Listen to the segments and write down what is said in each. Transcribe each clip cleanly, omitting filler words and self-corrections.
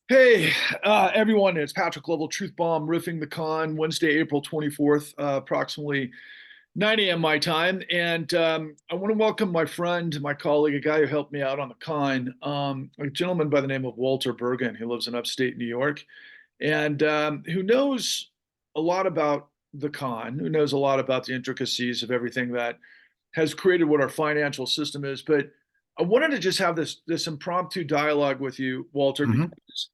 Hey, everyone, it's Patrick Lovell, Truth Bomb, riffing the con, Wednesday, April 24th, approximately 9 a.m. my time. And I want to welcome my friend, my colleague, a guy who helped me out on the con, a gentleman by the name of Walter Bergan, who lives in upstate New York and who knows a lot about the con, who knows a lot about the intricacies of everything that has created what our financial system is. But I wanted to just have this impromptu dialogue with you, Walter, Hmm. because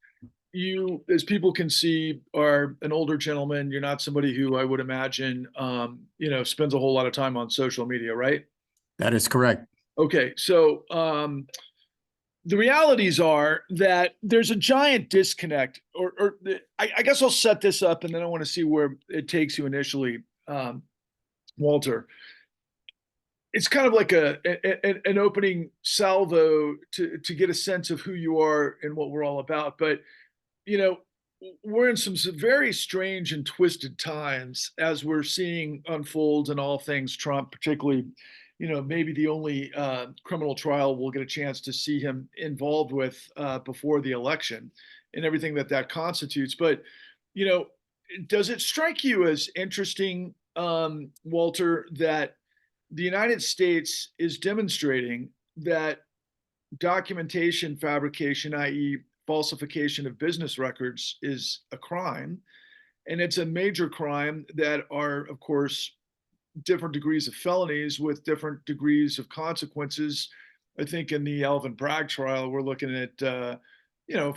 you, as people can see, are an older gentleman. You're not somebody who I would imagine, spends a whole lot of time on social media, right? That is correct. Okay, so the realities are that there's a giant disconnect, or I guess I'll set this up, and then I want to see where it takes you initially, Walter. It's kind of like an opening salvo to get a sense of who you are and what we're all about, but you know, we're in some very strange and twisted times as we're seeing unfold in all things Trump, particularly, maybe the only criminal trial we'll get a chance to see him involved with before the election and everything that constitutes. But, you know, does it strike you as interesting, Walter, that the United States is demonstrating that documentation fabrication, i.e., falsification of business records, is a crime. And it's a major crime that are, of course, different degrees of felonies with different degrees of consequences. I think in the Alvin Bragg trial, we're looking at,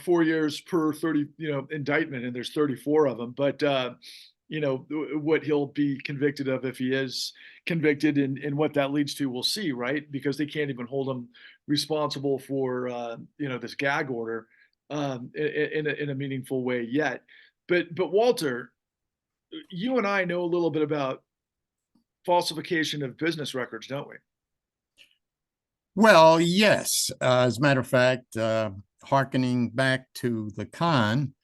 4 years per 30, indictment, and there's 34 of them. But, what he'll be convicted of if he is convicted and what that leads to, we'll see, right? Because they can't even hold him responsible for, this gag order in a meaningful way yet. But Walter, you and I know a little bit about falsification of business records, don't we? Well, yes. As a matter of fact, hearkening back to the con,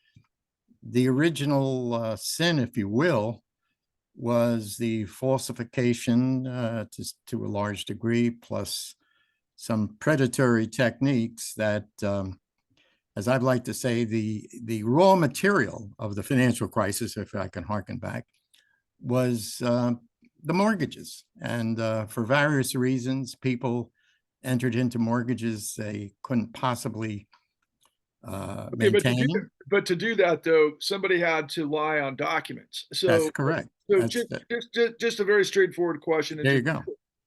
the original sin, if you will, was the falsification to a large degree, plus some predatory techniques that, as I'd like to say, the raw material of the financial crisis, if I can hearken back, was the mortgages. And for various reasons, people entered into mortgages they couldn't possibly Okay, maintain. but to do that though, somebody had to lie on documents. That's So correct. so That's that. just a very straightforward question, and There you go.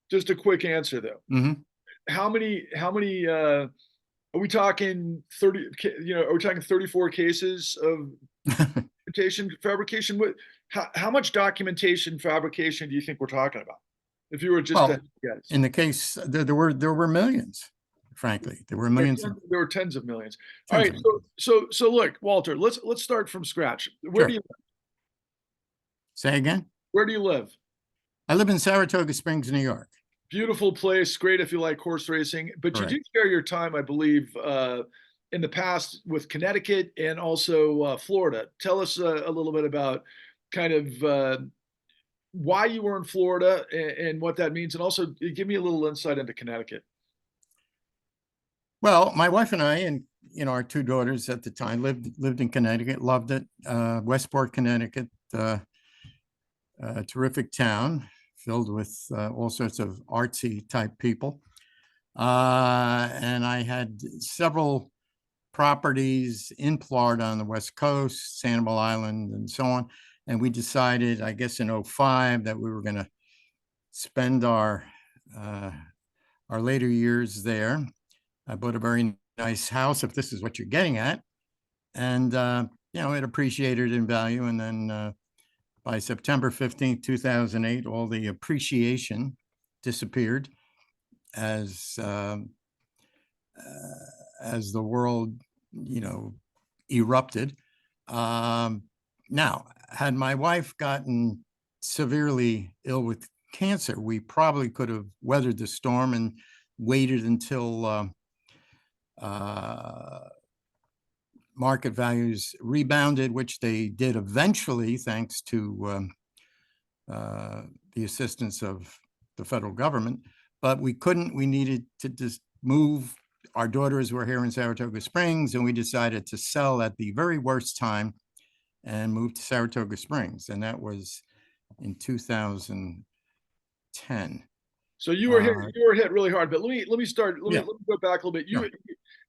just a quick answer though. Hmm. How many are we talking 30, are we talking 34 cases of documentation fabrication? How much documentation fabrication do you think we're talking about? If you were just to Well, guess. in the case, there were millions. Frankly, there were millions of There were tens of millions. All tens right, of so millions. look, Walter, let's start from scratch. Sure. Say again. Where do you live? I live in Saratoga Springs, New York. Beautiful place, great if you like horse racing, but you do Correct. share your time, I believe, in the past with Connecticut and also Florida. Tell us a little bit about kind of why you were in Florida and what that means, and also give me a little insight into Connecticut. Well, my wife and I, and our two daughters at the time lived in Connecticut, loved it. Westport, Connecticut, a terrific town filled with all sorts of artsy type people. And I had several properties in Florida on the West Coast, Sanibel Island, and so on. And we decided, I guess in '05, that we were going to spend uh, our later years there. I bought a very nice house, if this is what you're getting at. And, it appreciated in value. And then by September 15th, 2008, all the appreciation disappeared as the world, erupted. Now, had my wife gotten severely ill with cancer, we probably could have weathered the storm and waited until market values rebounded, which they did eventually, thanks to the assistance of the federal government. But we couldn't. We needed to just move our daughters were here in Saratoga Springs, and we decided to sell at the very worst time and move to Saratoga Springs. And that was in 2010. So Uh, you were hit really hard, but let me start, yeah, let me go back a little bit. sure.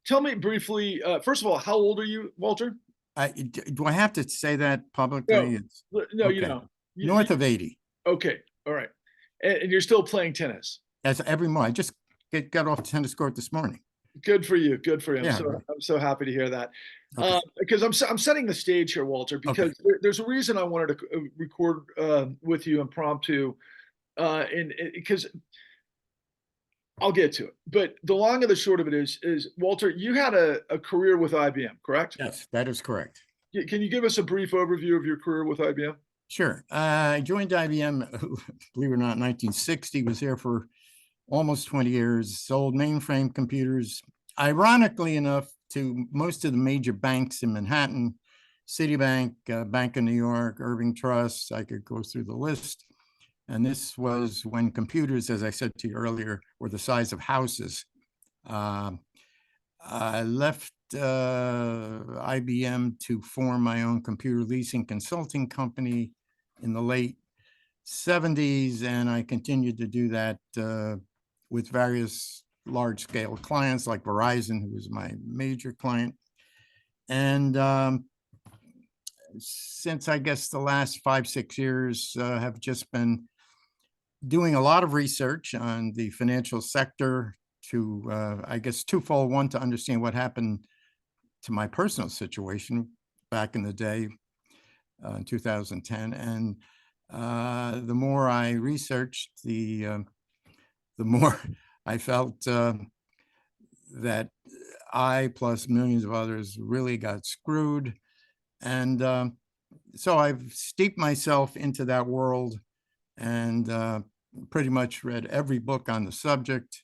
Tell me briefly, first of all, how old are you, Walter? Do I have to say that No, publicly? It's no, you okay. know, North of 80. okay, all right, and you're still playing tennis. As every month. I just got off the tennis court this morning. Good for you. Good for you. Yeah. I'm so happy to hear that. Okay. Because I'm setting the stage here, Walter, Okay. because there's a reason I wanted to record with you impromptu, and because I'll get to it. But the long and the short of it is Walter, you had a career with IBM, correct? Yes, that is correct. Can you give us a brief overview of your career with IBM? Sure. I joined IBM, believe it or not, in 1960, was there for almost 20 years, sold mainframe computers, ironically enough, to most of the major banks in Manhattan, Citibank, Bank of New York, Irving Trust. I could go through the list. And this was when computers, as I said to you earlier, were the size of houses. Uh, I left IBM to form my own computer leasing consulting company in the late 70s, and I continued to do that with various large-scale clients like Verizon, who was my major client. And since I guess the last 5-6 years have just been doing a lot of research on the financial sector to, I guess, twofold. One, to understand what happened to my personal situation back in the day in 2010. And the more I researched, the more I felt that I, plus millions of others, really got screwed. And so I've steeped myself into that world and pretty much read every book on the subject.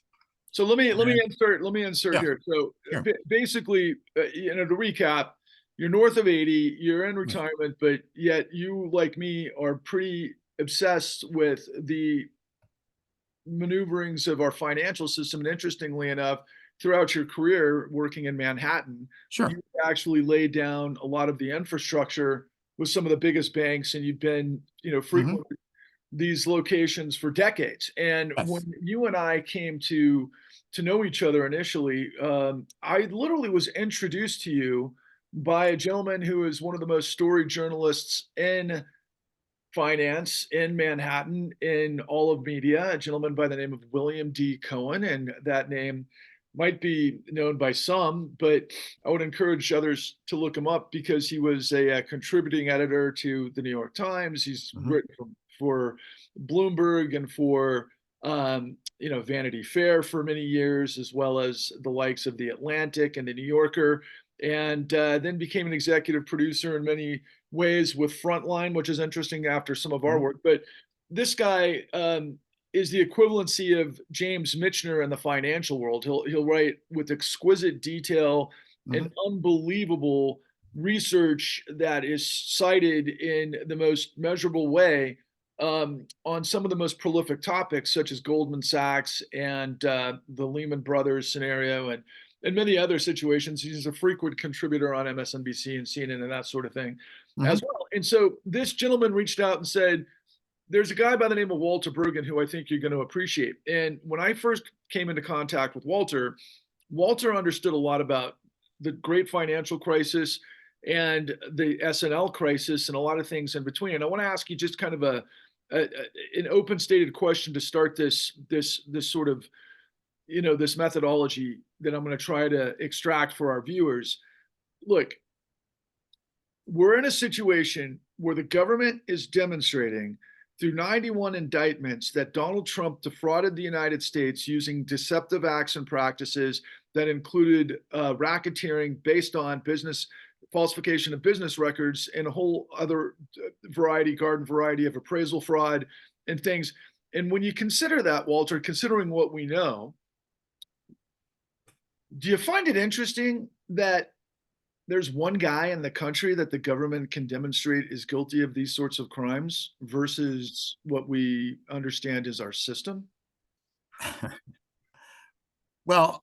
So let me And insert yeah, here. So sure. basically, to recap, you're north of 80, you're in Right. retirement, but yet you, like me, are pretty obsessed with the maneuverings of our financial system. And interestingly enough, throughout your career working in Manhattan, Sure. you actually laid down a lot of the infrastructure with some of the biggest banks, and you've been, Hmm. frequent these locations for decades. And when Yes. you and I came to know each other initially, I literally was introduced to you by a gentleman who is one of the most storied journalists in finance in Manhattan in all of media, a gentleman by the name of William D. Cohen. And that name might be known by some, but I would encourage others to look him up because he was a contributing editor to the New York Times. He's Hmm. written for Bloomberg and for Vanity Fair for many years, as well as the likes of the Atlantic and the New Yorker, and then became an executive producer in many ways with Frontline, which is interesting after some of our Hmm. work. But this guy is the equivalency of James Michener in the financial world. He'll write with exquisite detail and Hmm. unbelievable research that is cited in the most measurable way on some of the most prolific topics, such as Goldman Sachs and the Lehman Brothers scenario, and many other situations. He's a frequent contributor on MSNBC and CNN and that sort of thing Hmm. as well. And so this gentleman reached out and said, there's a guy by the name of Walter Bergan who I think you're going to appreciate. And when I first came into contact with Walter, Walter understood a lot about the great financial crisis and the SNL crisis and a lot of things in between. And I want to ask you just kind of an open stated question to start this sort of this methodology that I'm going to try to extract for our viewers. Look, we're in a situation where the government is demonstrating through 91 indictments that Donald Trump defrauded the United States using deceptive acts and practices that included racketeering based on business falsification of business records and a whole other garden variety of appraisal fraud and things. And when you consider that, Walter, considering what we know, do you find it interesting that there's one guy in the country that the government can demonstrate is guilty of these sorts of crimes versus what we understand is our system? Well,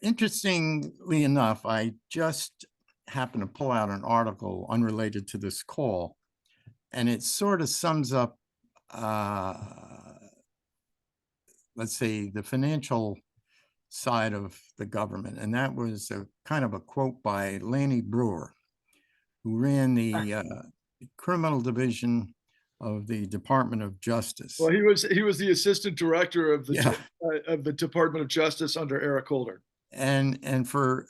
Interestingly enough, I just happened to pull out an article unrelated to this call, and it sort of sums up, uh, let's say, the financial side of the government. And that was a kind of a quote by Lanny Brewer, who ran the criminal division of the Department of Justice. Well, he was the assistant director Yeah. of the Department of Justice under Eric Holder. And for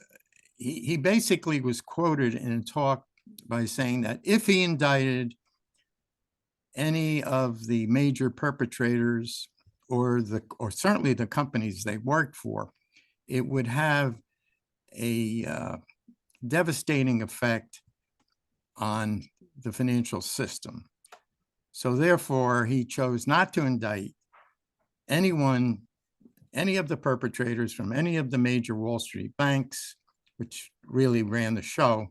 he basically was quoted in a talk by saying that if he indicted any of the major perpetrators or certainly the companies they worked for, it would have a devastating effect on the financial system. So therefore, he chose not to indict anyone, any of the perpetrators from any of the major Wall Street banks, which really ran the show.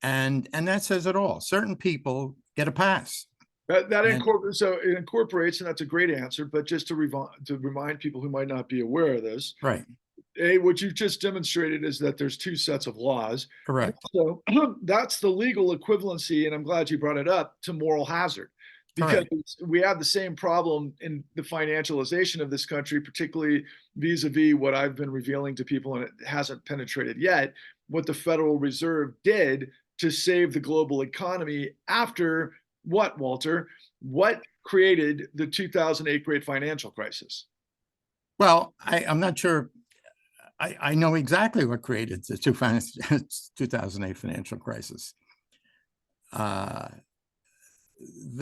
And that says it all. Certain people get a pass. So it incorporates, and that's a great answer. But just to remind people who might not be aware of this, Right. What you've just demonstrated is that there's two sets of laws. Correct. So that's the legal equivalency, and I'm glad you brought it up, to moral hazard, because we have the same problem in the financialization of this country, particularly vis-a-vis what I've been revealing to people, and it hasn't penetrated yet, what the Federal Reserve did to save the global economy after what, Walter? What created the 2008 great financial crisis? Well, I'm not sure. I know exactly what created the 2008 financial crisis. The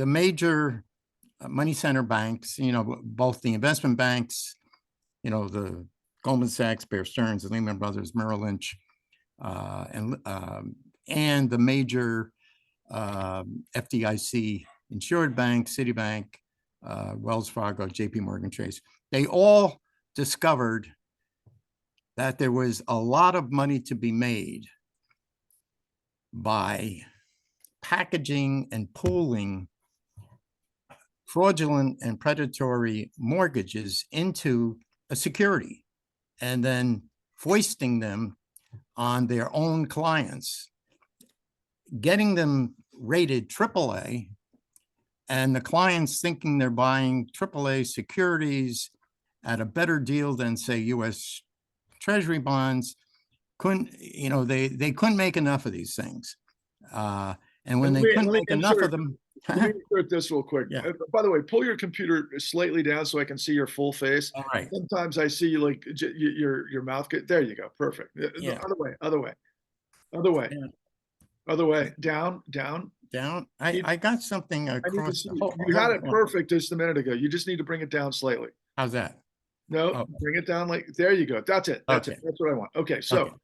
major money center banks, both the investment banks, the Goldman Sachs, Bear Stearns, and Lehman Brothers, Merrill Lynch, and the major FDIC insured banks, Citibank, Wells Fargo, JP Morgan Chase, they all discovered that there was a lot of money to be made by packaging and pooling fraudulent and predatory mortgages into a security and then foisting them on their own clients, getting them rated AAA, and the clients thinking they're buying AAA securities at a better deal than, say, U.S. Treasury bonds. They couldn't make enough of these things. And when they couldn't make enough of them. Let me insert this real quick. Yeah. By the way, pull your computer slightly down so I can see your full face. All right. Sometimes I see like your mouth. There you go. Perfect. Yeah. Other way. Yeah. Other way. Down. I got something across the whole. You had it perfect just a minute ago. You just need to bring it down slightly. How's that? No, bring it down there you go. That's it. That's it. That's what I want. Okay. So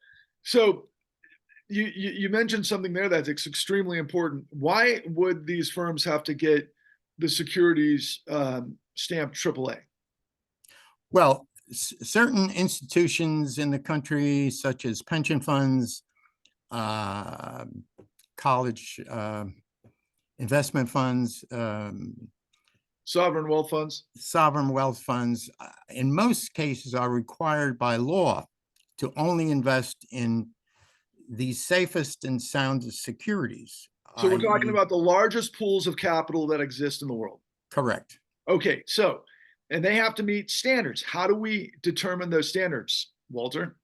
you mentioned something there that's extremely important. Why would these firms have to get the securities stamped AAA? Well, certain institutions in the country, such as pension funds, college investment funds, sovereign wealth funds, in most cases are required by law to only invest in the safest and soundest securities. So we're talking about the largest pools of capital that exist in the world. Correct. Okay, and they have to meet standards. How do we determine those standards, Walter?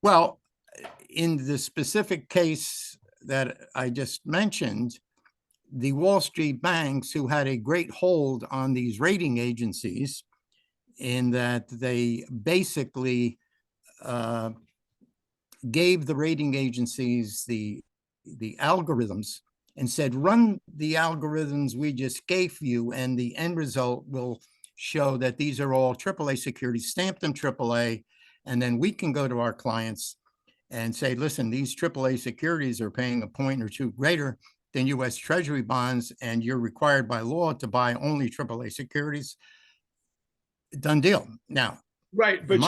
Well, in the specific case that I just mentioned, the Wall Street banks, who had a great hold on these rating agencies in that they basically gave the rating agencies the algorithms and said, run the algorithms we just gave you, and the end result will show that these are all AAA securities, stamp them AAA, and then we can go to our clients and say, listen, these AAA securities are paying a point or two greater than U.S. Treasury bonds, and you're required by law to buy only AAA securities. Done deal. Now, right, but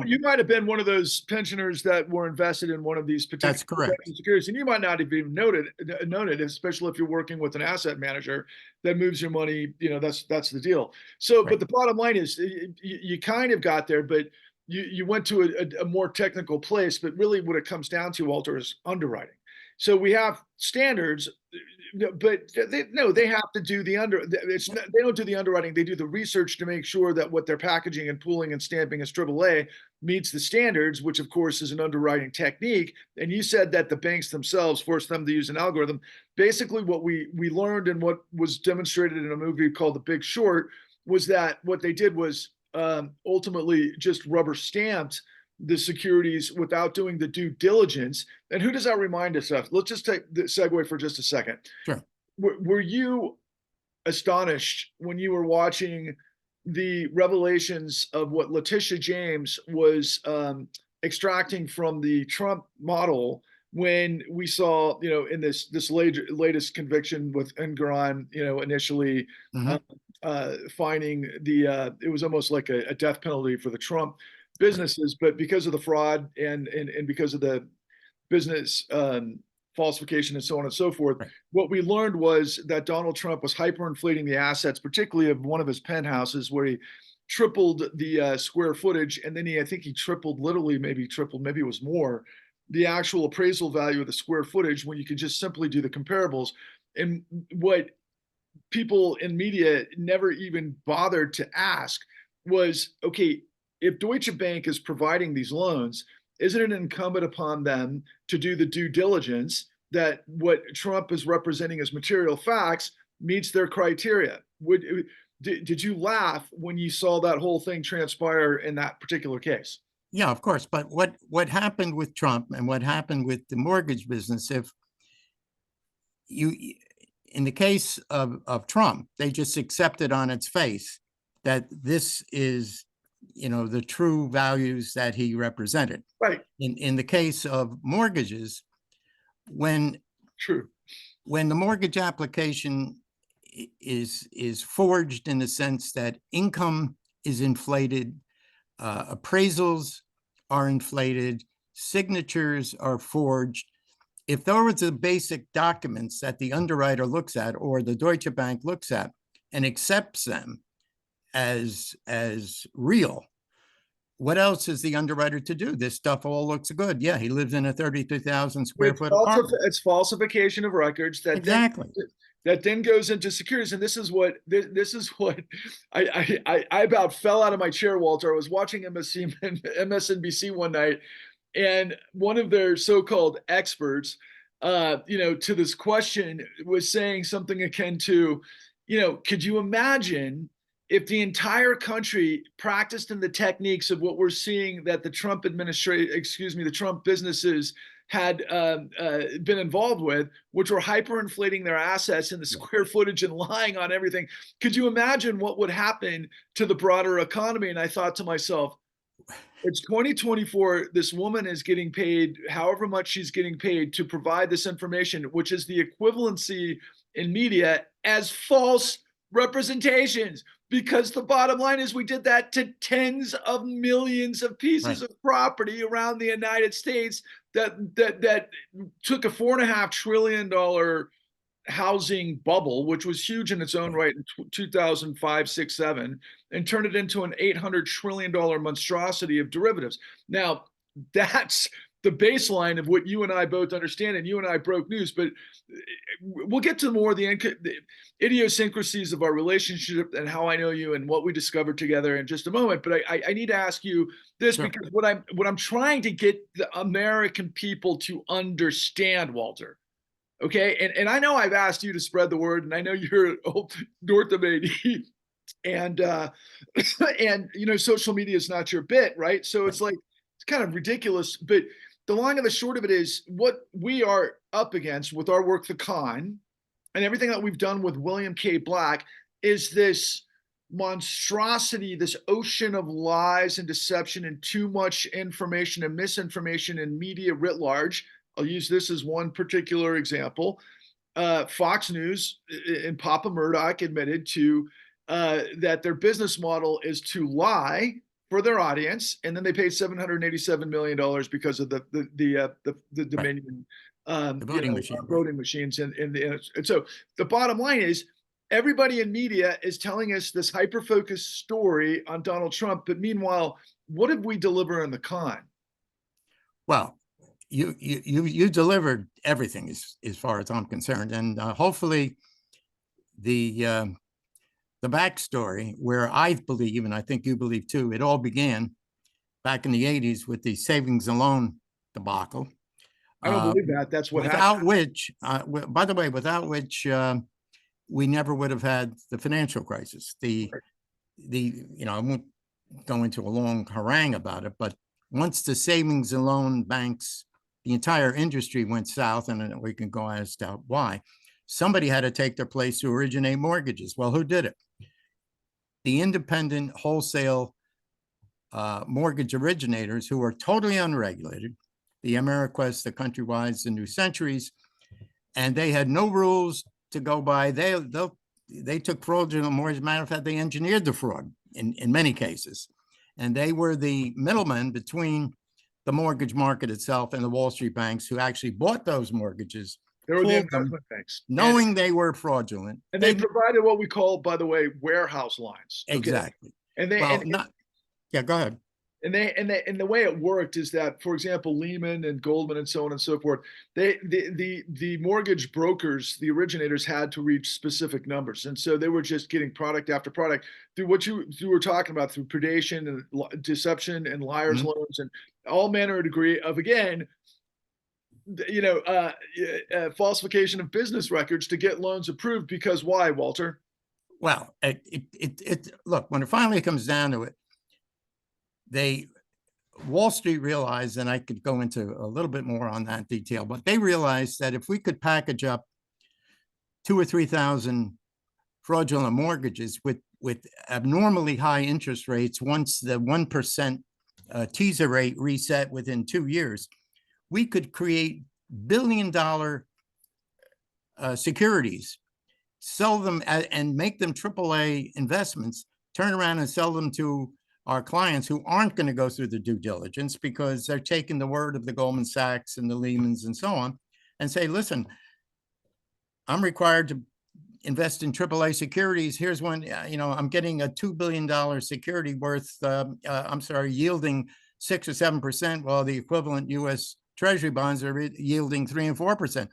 you might have been one of those pensioners that were invested in one of these particular that's correct. securities, and you might not have even known it, especially if you're working with an asset manager that moves your money. That's the deal. So, right. But the bottom line is, you kind of got there, but you went to a more technical place, but really what it comes down to, Walter, is underwriting. So we have standards, but they have to do the they don't do the underwriting. They do the research to make sure that what they're packaging and pooling and stamping as AAA meets the standards, which of course is an underwriting technique. And you said that the banks themselves forced them to use an algorithm. Basically, what we learned and what was demonstrated in a movie called The Big Short was that what they did was ultimately just rubber stamped the securities without doing the due diligence. And who does that remind us of? Let's just take the segue for just a second. Sure. Were you astonished when you were watching the revelations of what Letitia James was extracting from the Trump model when we saw, in this latest conviction with Engoron, initially finding it was almost like a death penalty for the Trump businesses, but because of the fraud and because of the business falsification and so on and so forth, right. What we learned was that Donald Trump was hyperinflating the assets, particularly of one of his penthouses, where he tripled the square footage, and then I think he tripled, literally maybe it was more, the actual appraisal value of the square footage when you could just simply do the comparables. And what people in media never even bothered to ask was, okay, if Deutsche Bank is providing these loans, isn't it incumbent upon them to do the due diligence that what Trump is representing as material facts meets their criteria? Did you laugh when you saw that whole thing transpire in that particular case? Yeah, of course. But what happened with Trump and what happened with the mortgage business, if you, in the case of Trump, they just accepted on its face that this is, the true values that he represented. Right. In the case of mortgages, when the mortgage application is forged in the sense that income is inflated, appraisals are inflated, signatures are forged. If those are the basic documents that the underwriter looks at or the Deutsche Bank looks at and accepts them as real, what else is the underwriter to do? This stuff all looks good. Yeah, he lives in a 32,000 square foot apartment. It's falsification of records that exactly. That then goes into securities. And this is what I about fell out of my chair, Walter. I was watching MSNBC one night, and one of their so-called experts, to this question was saying something akin to, could you imagine if the entire country practiced in the techniques of what we're seeing that the Trump the Trump businesses had been involved with, which were hyperinflating their assets and the square footage and lying on everything? Could you imagine what would happen to the broader economy? And I thought to myself, it's 2024. This woman is getting paid however much she's getting paid to provide this information, which is the equivalency in media as false representations. Because the bottom line is we did that to tens of millions of pieces of property around the United States that took a $4.5 trillion housing bubble, which was huge in its own right in 2005, 6, 7, and turned it into an $800 trillion monstrosity of derivatives. Now, that's the baseline of what you and I both understand, and you and I broke news, but we'll get to more of the idiosyncrasies of our relationship and how I know you and what we discovered together in just a moment. But I need to ask you this, because what I'm trying to get the American people to understand, Walter. Okay, and I know I've asked you to spread the word, and I know you're north of 80, and social media is not your bit, right? So it's like, it's kind of ridiculous, but the long and the short of it is what we are up against with our work, The Con, and everything that we've done with William K. Black is this monstrosity, this ocean of lies and deception and too much information and misinformation in media writ large. I'll use this as one particular example. Fox News and Papa Murdoch admitted to that their business model is to lie for their audience, and then they paid $787 million because of the Dominion the voting machine, voting machines, and so the bottom line is everybody in media is telling us this hyper-focused story on Donald Trump, but meanwhile, what did we deliver in the con? Well, you delivered everything as far as I'm concerned, and hopefully the the backstory, where I believe, and I think you believe too, it all began back in the '80s with the savings and loan debacle. I don't Uh, believe that. That's what happened. without which, by the way, without which we never would have had the financial crisis. I won't go into a long harangue about it, but once the savings and loan banks, the entire industry went south, and we can go as to why. Somebody had to take their place to originate mortgages. Well, who did it? The independent wholesale mortgage originators, who are totally unregulated, the Ameriquest, the Countrywides, the New Centuries, and they had no rules to go by. They took fraudulent mortgage. Matter of fact, they engineered the fraud in many cases, and they were the middlemen between the mortgage market itself and the Wall Street banks, who actually bought those mortgages, They were the pulled them, investment banks, knowing they were fraudulent. and they provided what we call, by the way, warehouse lines. Okay? Exactly. And they Well, and, not. Yeah, go ahead. and the way it worked is that, for example, Lehman and Goldman and so on and so forth, the mortgage brokers, the originators, had to reach specific numbers, and so they were just getting product after product through what you were talking about, through predation and deception and liars Mhm. loans and all manner of degree of, again, falsification of business records to get loans approved. Because why, Walter? Well, look, when it finally comes down to it, Wall Street realized, and I could go into a little bit more on that detail, but they realized that if we could package up 2 or 3,000 fraudulent mortgages with abnormally high interest rates, once the 1% teaser rate reset within 2 years, we could create billion-dollar securities, sell them and make them AAA investments, turn around and sell them to our clients who aren't going to go through the due diligence, because they're taking the word of the Goldman Sachs and the Lehmans and so on, and say, listen, I'm required to invest in AAA securities. Here's one, I'm getting a $2 billion security worth, yielding 6 or 7%, while the equivalent US Treasury bonds are yielding 3 and 4%.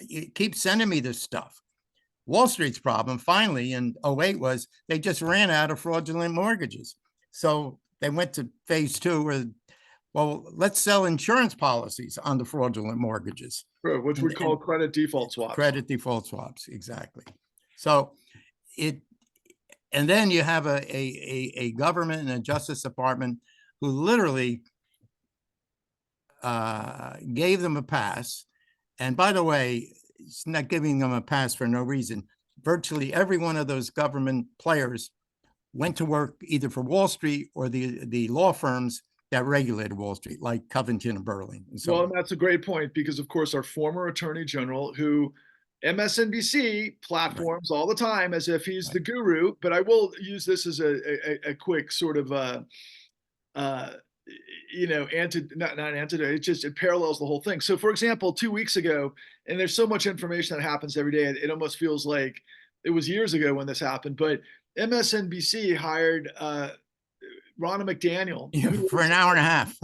You keep sending me this stuff. Wall Street's problem finally in '08 was they just ran out of fraudulent mortgages. So they went to phase 2, where, well, let's sell insurance policies on the fraudulent mortgages. Which we call credit default swaps. Credit default swaps, exactly. So and then you have a government and a Justice Department who literally gave them a pass. And by the way, it's not giving them a pass for no reason. Virtually every one of those government players went to work either for Wall Street or the law firms that regulated Wall Street, like Covington and Burling. And so, well, that's a great point, because, of course, our former attorney general, who MSNBC platforms all the time as if he's the guru, but I will use this as a quick sort of not antidote. It parallels the whole thing. So, for example, 2 weeks ago, and there's so much information that happens every day, it almost feels like it was years ago when this happened. But MSNBC hired Ronna McDaniel for an hour and a half.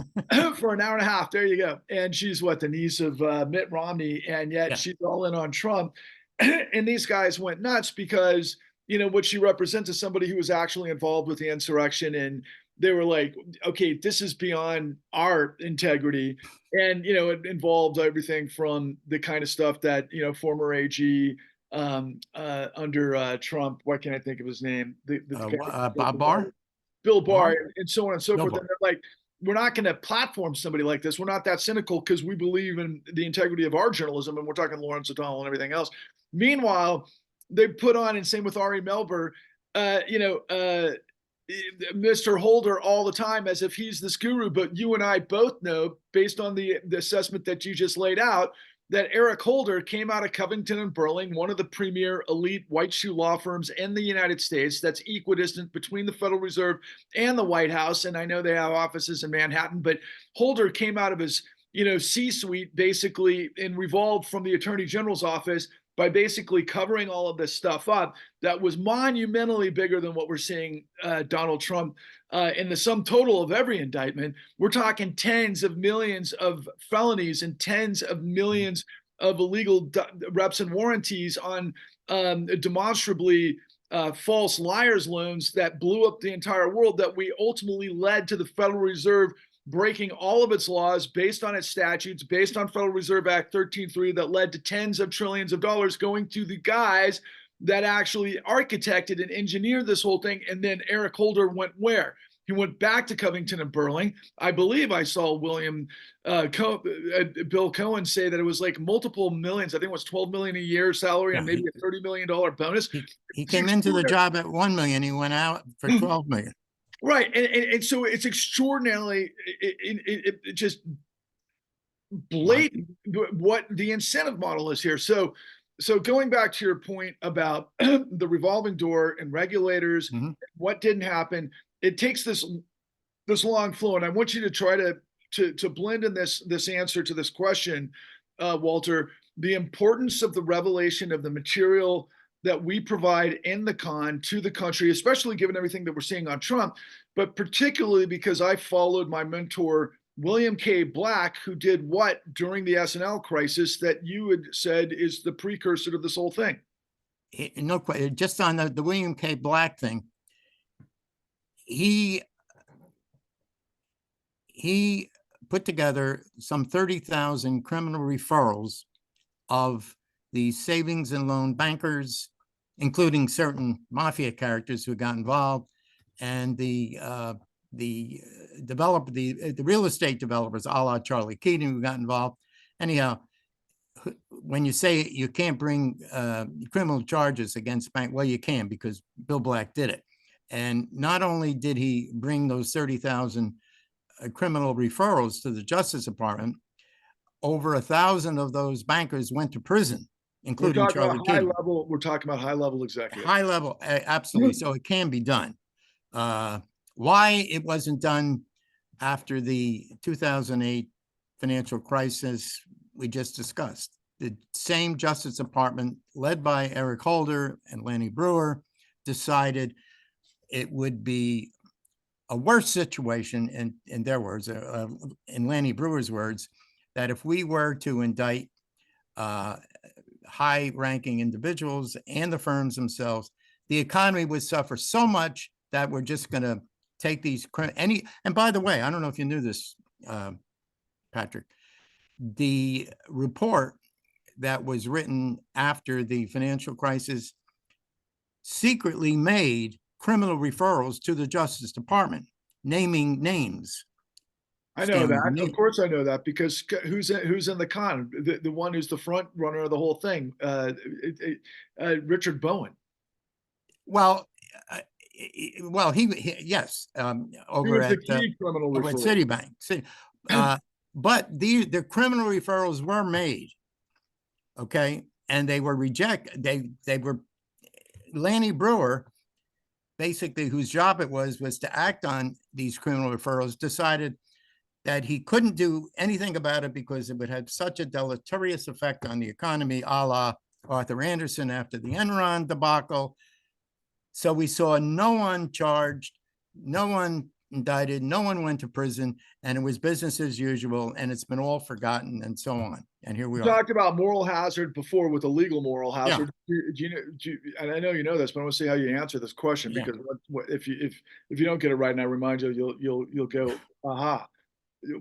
for an hour and a half. There you go. And she's the niece of Mitt Romney, and yet she's all in on Trump. And these guys went nuts because what she represents is somebody who was actually involved with the insurrection, and they were like, okay, this is beyond our integrity. And it involved everything from the kind of stuff that former AG under Trump, what can I think of his name? Bob Barr. Bill Barr, and so on and so Bill forth. Barr. And they're like, we're not going to platform somebody like this. We're not that cynical, because we believe in the integrity of our journalism. And we're talking Lawrence O'Donnell and everything else. Meanwhile, they put on, and same with Ari Melber, Mr. Holder all the time as if he's this guru. But you and I both know, based on the assessment that you just laid out, that Eric Holder came out of Covington and Burling, one of the premier elite white shoe law firms in the United States, that's equidistant between the Federal Reserve and the White House. And I know they have offices in Manhattan, but Holder came out of his C-suite basically and revolved from the Attorney General's office by basically covering all of this stuff up that was monumentally bigger than what we're seeing Donald Trump in the sum total of every indictment. We're talking tens of millions of felonies and tens of millions of illegal reps and warranties on demonstrably false liars loans that blew up the entire world, that we ultimately led to the Federal Reserve breaking all of its laws based on its statutes, based on Federal Reserve Act 13.3, that led to tens of trillions of dollars going to the guys that actually architected and engineered this whole thing. And then Eric Holder went where? He went back to Covington and Burling. I believe I saw Bill Cohen say that it was like multiple millions. I think it was 12 million a year salary and maybe a $30 million bonus. He came into the job at 1 million. He went out for 12 million. Right. And so it's extraordinarily, it just blatant what the incentive model is here. So going back to your point about the revolving door and regulators, what didn't happen, it takes this long flow. And I want you to try to blend in this answer to this question, Walter, the importance of the revelation of the material that we provide in the con to the country, especially given everything that we're seeing on Trump, but particularly because I followed my mentor, William K. Black, who did what during the SNL crisis that you had said is the precursor to this whole thing. No, just on the William K. Black thing, he put together some 30,000 criminal referrals of the savings and loan bankers, including certain mafia characters who got involved, and the real estate developers, a la Charlie Keating, who got involved. Anyhow, when you say you can't bring criminal charges against bank, well, you can, because Bill Black did it. And not only did he bring those 30,000 criminal referrals to the Justice Department, over 1,000 of those bankers went to prison, including Charlie King. We're talking about high level executives. High level, absolutely. So it can be done. Why it wasn't done after the 2008 financial crisis we just discussed. The same Justice Department, led by Eric Holder and Lanny Breuer, decided it would be a worse situation, in their words, in Lanny Brewer's words, that if we were to indict high-ranking individuals and the firms themselves, the economy would suffer so much that we're just going to take these and by the way, I don't know if you knew this, Patrick, the report that was written after the financial crisis secretly made criminal referrals to the Justice Department, naming names. I know that. Of course I know that, because who's in the con? The one who's the front runner of the whole thing, Richard Bowen. Well, he yes, over at Citibank. But the criminal referrals were made, okay, and they were rejected. They were Lanny Breuer, basically, whose job it was to act on these criminal referrals, decided that he couldn't do anything about it because it would have such a deleterious effect on the economy, a la Arthur Andersen after the Enron debacle. So we saw no one charged, no one indicted, no one went to prison, and it was business as usual, and it's been all forgotten, and so on. And here we are. Talked about moral hazard before with a legal moral hazard. Yeah. Do you know, and I know you know this, but I want to see how you answer this question, because if you don't get it right, and I remind you, you'll go, aha.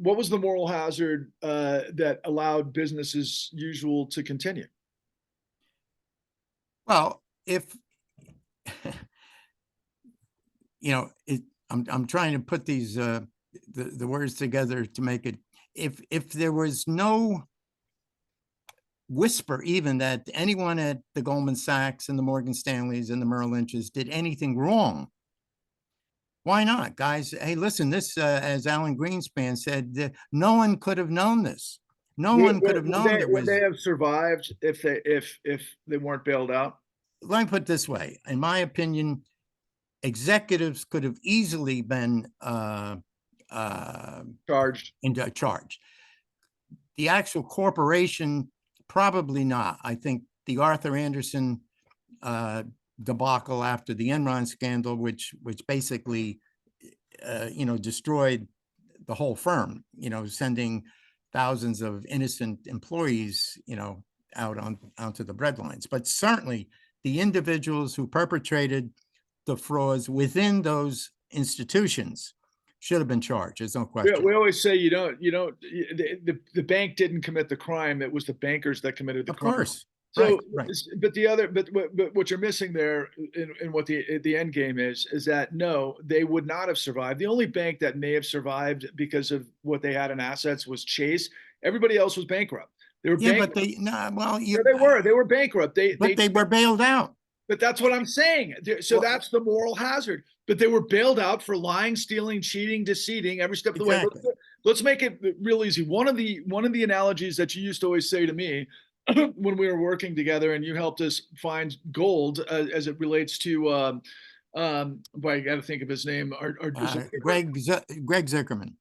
What was the moral hazard that allowed business as usual to continue? Well, if you know, I'm trying to put these the words together to make it. If there was no whisper even that anyone at the Goldman Sachs and the Morgan Stanleys and the Merrill Lynches did anything wrong, why not, guys? Hey, listen, this, as Alan Greenspan said, no one could have known this. No one could have known there was. Would they have survived if they weren't bailed out? Let me put it this way. In my opinion, executives could have easily been charged. The actual corporation, probably not. I think the Arthur Anderson debacle after the Enron scandal, which basically, destroyed the whole firm, sending thousands of innocent employees, out onto the breadlines. But certainly the individuals who perpetrated the frauds within those institutions should have been charged. There's no Yeah, question. we always say the bank didn't commit the crime. It was the bankers that committed the Of crime. course. So, Right. but what you're missing there in what the end game is that no, they would not have survived. The only bank that may have survived because of what they had in assets was Chase. Everybody else was bankrupt. They were Yeah, bankrupt. but Yeah, they were bankrupt. they were bailed out. But that's what I'm saying. So Well, that's the moral hazard. But they were bailed out for lying, stealing, cheating, deceiving every step of the way. exactly. Let's make it real easy. One of the analogies that you used to always say to me when we were working together, and you helped us find gold as it relates to, but I got to think of his name. Greg Zuckerman.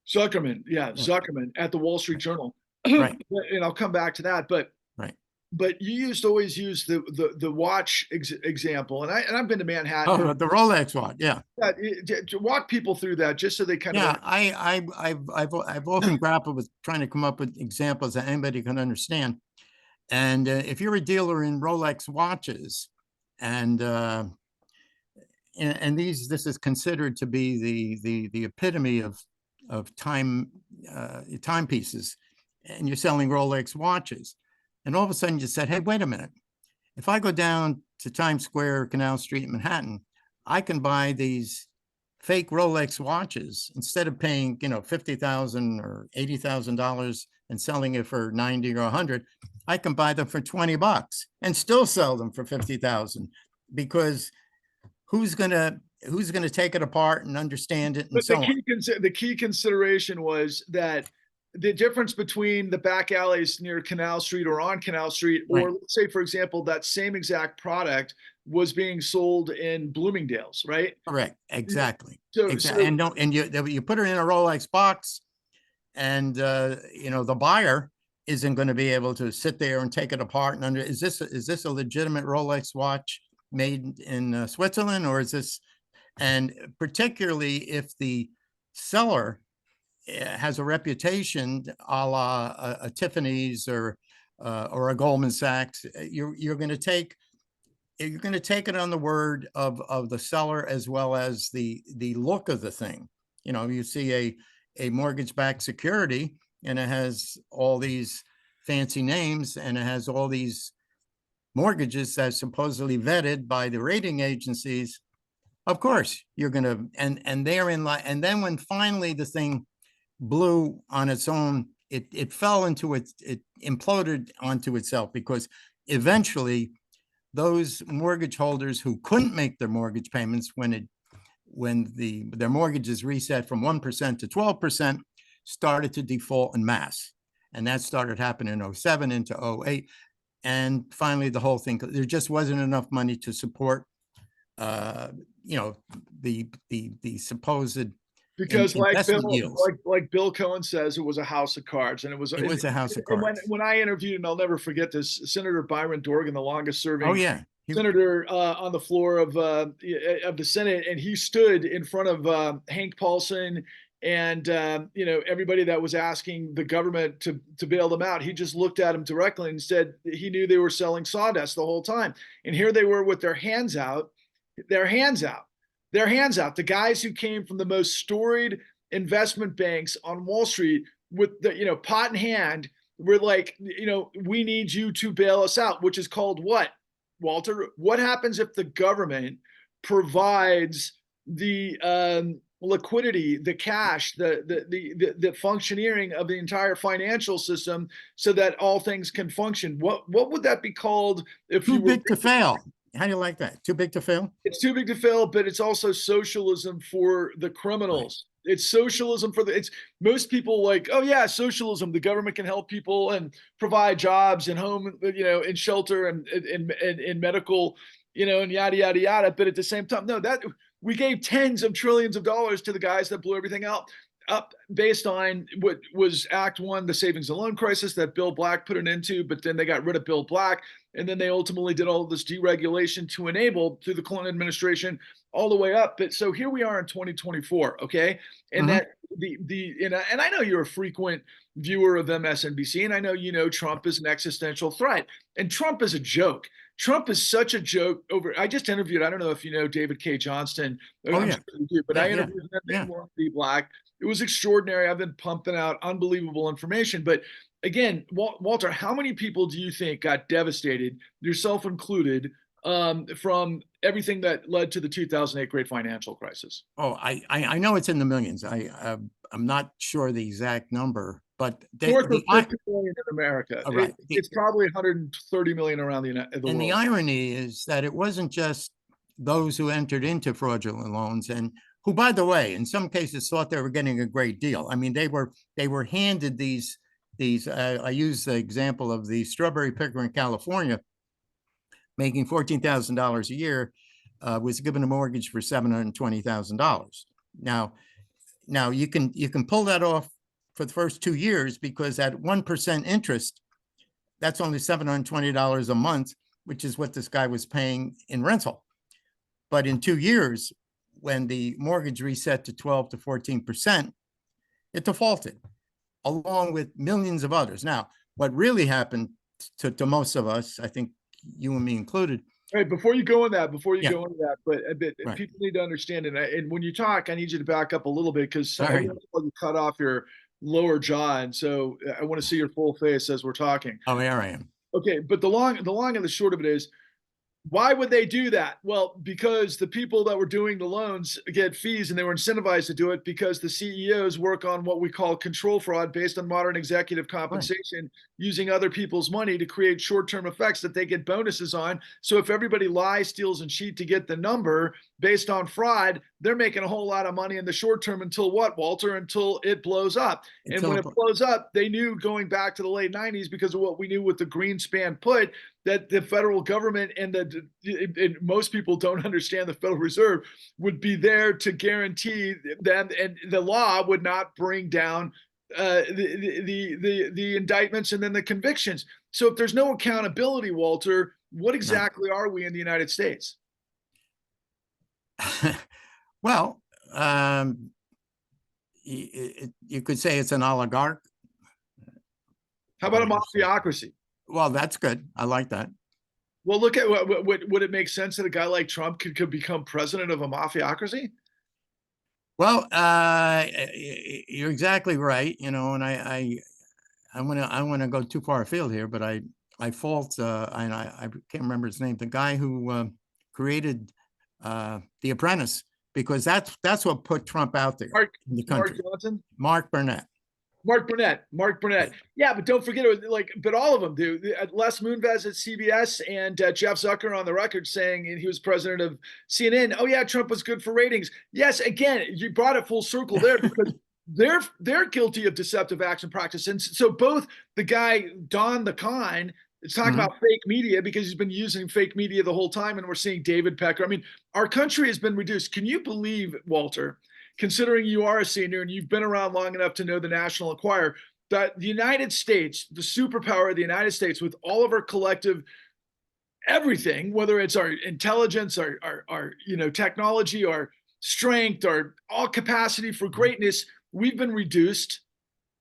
Zuckerman, yeah, Yeah. Zuckerman at the Wall Street Journal. Right. And I'll come back to that, but Right. but you used to always use the watch example, and I've been to Manhattan. Oh, the Rolex watch. Yeah. To walk people through that just so they kind Yeah. of I've often grappled with trying to come up with examples that anybody can understand. And if you're a dealer in Rolex watches, and this is considered to be the epitome of timepieces, and you're selling Rolex watches, and all of a sudden you said, hey, wait a minute. If I go down to Times Square, Canal Street, Manhattan, I can buy these fake Rolex watches instead of paying, $50,000 or $80,000 and selling it for 90 or 100. I can buy them for $20 and still sell them for 50,000, because who's gonna take it apart and understand it and But so on. the key consideration was that the difference between the back alleys near Canal Street or on Canal Street, or Right. let's say, for example, that same exact product was being sold in Bloomingdale's, right? Correct. Exactly. So, Exactly. And you put it in a Rolex box, and the buyer isn't going to be able to sit there and take it apart and is this a legitimate Rolex watch made in Switzerland, or is this? And particularly if the seller has a reputation a la a Tiffany's or a Goldman Sachs, you're going to take it on the word of the seller, as well as the look of the thing. You see a mortgage-backed security, and it has all these fancy names, and it has all these mortgages that's supposedly vetted by the rating agencies. Of course, you're going to, and therein lie. And then when finally the thing blew on its own, it fell into it imploded onto itself, because eventually those mortgage holders who couldn't make their mortgage payments when their mortgages reset from 1% to 12%, started to default en masse. And that started happening in 07 into 08. And finally, the whole thing, there just wasn't enough money to support, the supposed because investment yields. like Bill Cohen says, it was a house of cards, and It was a house of and cards. when I interviewed, and I'll never forget this, Senator Byron Dorgan, the longest serving Oh yeah. senator on the floor of the Senate, and he stood in front of Hank Paulson and everybody that was asking the government to bail them out. He just looked at them directly and said he knew they were selling sawdust the whole time. And here they were with their hands out. The guys who came from the most storied investment banks on Wall Street with the pot in hand were like, we need you to bail us out, which is called what, Walter? What happens if the government provides the liquidity, the cash, the functioning of the entire financial system so that all things can function? What would that be called if Too big to fail? How do you like that? Too big to fail? It's too big to fail, but it's also socialism for the criminals. Right. It's socialism for it's most people like, oh yeah, socialism. The government can help people and provide jobs and home, and shelter and in medical, and yada yada yada. But at the same time, no, that we gave tens of trillions of dollars to the guys that blew everything out. up based on what was Act One, the savings and loan crisis that Bill Black put it into, but then they got rid of Bill Black. And then they ultimately did all of this deregulation to enable through the Clinton administration all the way up. But so here we are in 2024, okay? And Mhm. that and I know you're a frequent viewer of MSNBC, and I know you know Trump is an existential threat, and Trump is a joke. Trump is such a joke. I just interviewed, I don't know if you know David K. Johnston. Oh, I'm yeah. sure you do, but Yeah, I yeah, interviewed him yeah. and Warren B. Black. It was extraordinary. I've been pumping out unbelievable information. But again, Walter, how many people do you think got devastated, yourself included, from everything that led to the 2008 great financial crisis? Oh, I know it's in the millions. I'm not sure the exact number, but North of 50 million in America. right. It's probably 130 million around the And the world. irony is that it wasn't just those who entered into fraudulent loans and who, by the way, in some cases thought they were getting a great deal. I mean, they were handed these. I use the example of the strawberry picker in California, making $14,000 a year, was given a mortgage for $720,000. Now you can pull that off for the first 2 years because at 1% interest, that's only $720 a month, which is what this guy was paying in rental. But in 2 years, when the mortgage reset to 12 to 14%, it defaulted, along with millions of others. Now, what really happened to most of us, I think you and me included. Right, before you go Yeah, but right. people need to understand, and when you talk, I need you to back up a little bit because All every right. once in a while you cut off your lower jaw, and so I want to see your full face as we're talking. Oh, here I am. Okay, but the long and the short of it is, why would they do that? Well, because the people that were doing the loans get fees and they were incentivized to do it because the CEOs work on what we call control fraud based on modern executive Right. compensation, using other people's money to create short term effects that they get bonuses on. So if everybody lies, steals, and cheat to get the number based on fraud, they're making a whole lot of money in the short term until what, Walter? Until it blows up. And Until when it blows up, they knew going back to the late 90s because of what we knew with the Greenspan put, that the federal government and most people don't understand the Federal Reserve would be there to guarantee them, and the law would not bring down the indictments and then the convictions. So if there's no accountability, Walter, what none. exactly are we in the United States? Well, you could say it's an oligarch. How about a mafiocracy? Well, that's good. I like that. Well, look at what would it make sense that a guy like Trump could become president of a mafiocracy? Well, you're exactly right. And I want to go too far afield here, but I fault and I can't remember his name, the guy who created The Apprentice, because that's what put Trump out there in the Mark country. Johnson. Mark Burnett. Mark Burnett. Yeah, but don't forget, it was like, but all of them do. Les Moonves at CBS and Jeff Zucker on the record saying, and he was president of CNN. Oh yeah, Trump was good for ratings. Yes, again, you brought it full circle there because they're guilty of deceptive action practice, and so both the guy Don the Con is talking Mhm. about fake media because he's been using fake media the whole time, and we're seeing David Pecker. I mean, our country has been reduced. Can you believe, Walter? Considering you are a senior and you've been around long enough to know the National Enquirer, that the United States, the superpower of the United States, with all of our collective everything, whether it's our intelligence, our technology, our strength, our all capacity for greatness, we've been reduced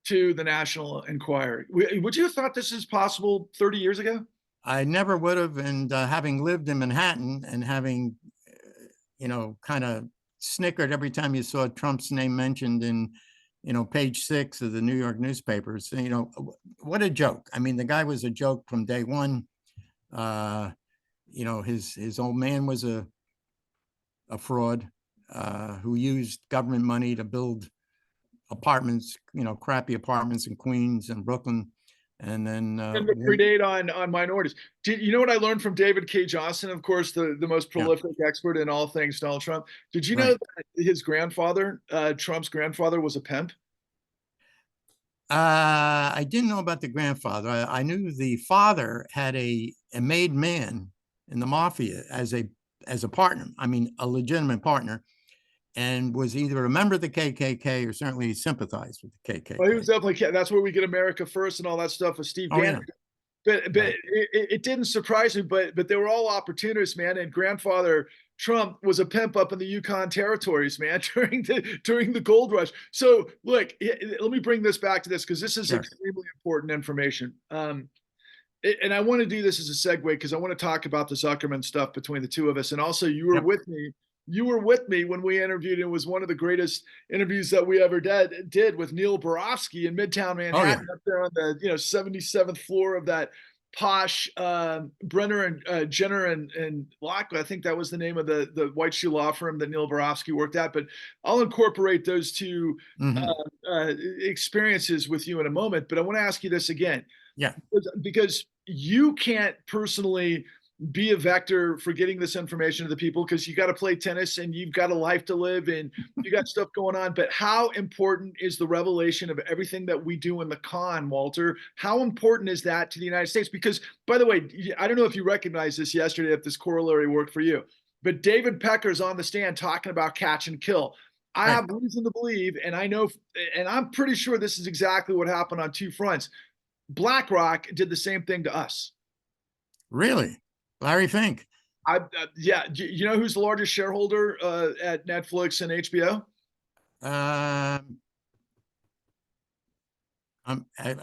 to the National Enquirer. Would you have thought this is possible 30 years ago? I never would have, and having lived in Manhattan and having, kind of snickered every time you saw Trump's name mentioned in, page 6 of the New York newspapers. What a joke! I mean, the guy was a joke from day one. His old man was a fraud who used government money to build apartments, crappy apartments in Queens and Brooklyn, and then And the predate on minorities. Did you know what I learned from David K. Johnson, of course, the most yeah, prolific expert in all things Donald Trump? Did you know right. that his grandfather, Trump's grandfather, was a pimp? I didn't know about the grandfather. I knew the father had a made man in the mafia as a partner. I mean, a legitimate partner. and was either a member of the KKK or certainly sympathized with the Well, he was KKK. definitely, that's where we get America First and all that stuff with Steve Oh, Bannon. yeah. But Right. it didn't surprise me, but they were all opportunists, man. And grandfather Trump was a pimp up in the Yukon territories, man, during the gold rush. So look, let me bring this back to this because this is Sure. extremely important information. And I want to do this as a segue because I want to talk about the Zuckerman stuff between the two of us. And also, you were Yep. with me. You were with me when we interviewed. It was one of the greatest interviews that we ever did with Neil Borofsky in Midtown Oh, yeah. Manhattan, up there on the 77th floor of that posh Brenner and Jenner and Lock. I think that was the name of the white shoe law firm that Neil Borofsky worked at. But I'll incorporate those two Hmm. experiences with you in a moment. But I want to ask you this again Yeah. because you can't personally be a vector for getting this information to the people because you got to play tennis and you've got a life to live and you got stuff going on. But how important is the revelation of everything that we do in the con, Walter? How important is that to the United States? Because, by the way, I don't know if you recognized this yesterday, if this corollary worked for you, but David Pecker's on the stand talking about catch and kill. I Right. have reason to believe, and I know, and I'm pretty sure this is exactly what happened on two fronts. BlackRock did the same thing to us. Really? Larry Fink. Yeah, you know who's the largest shareholder at Netflix and HBO? Um, are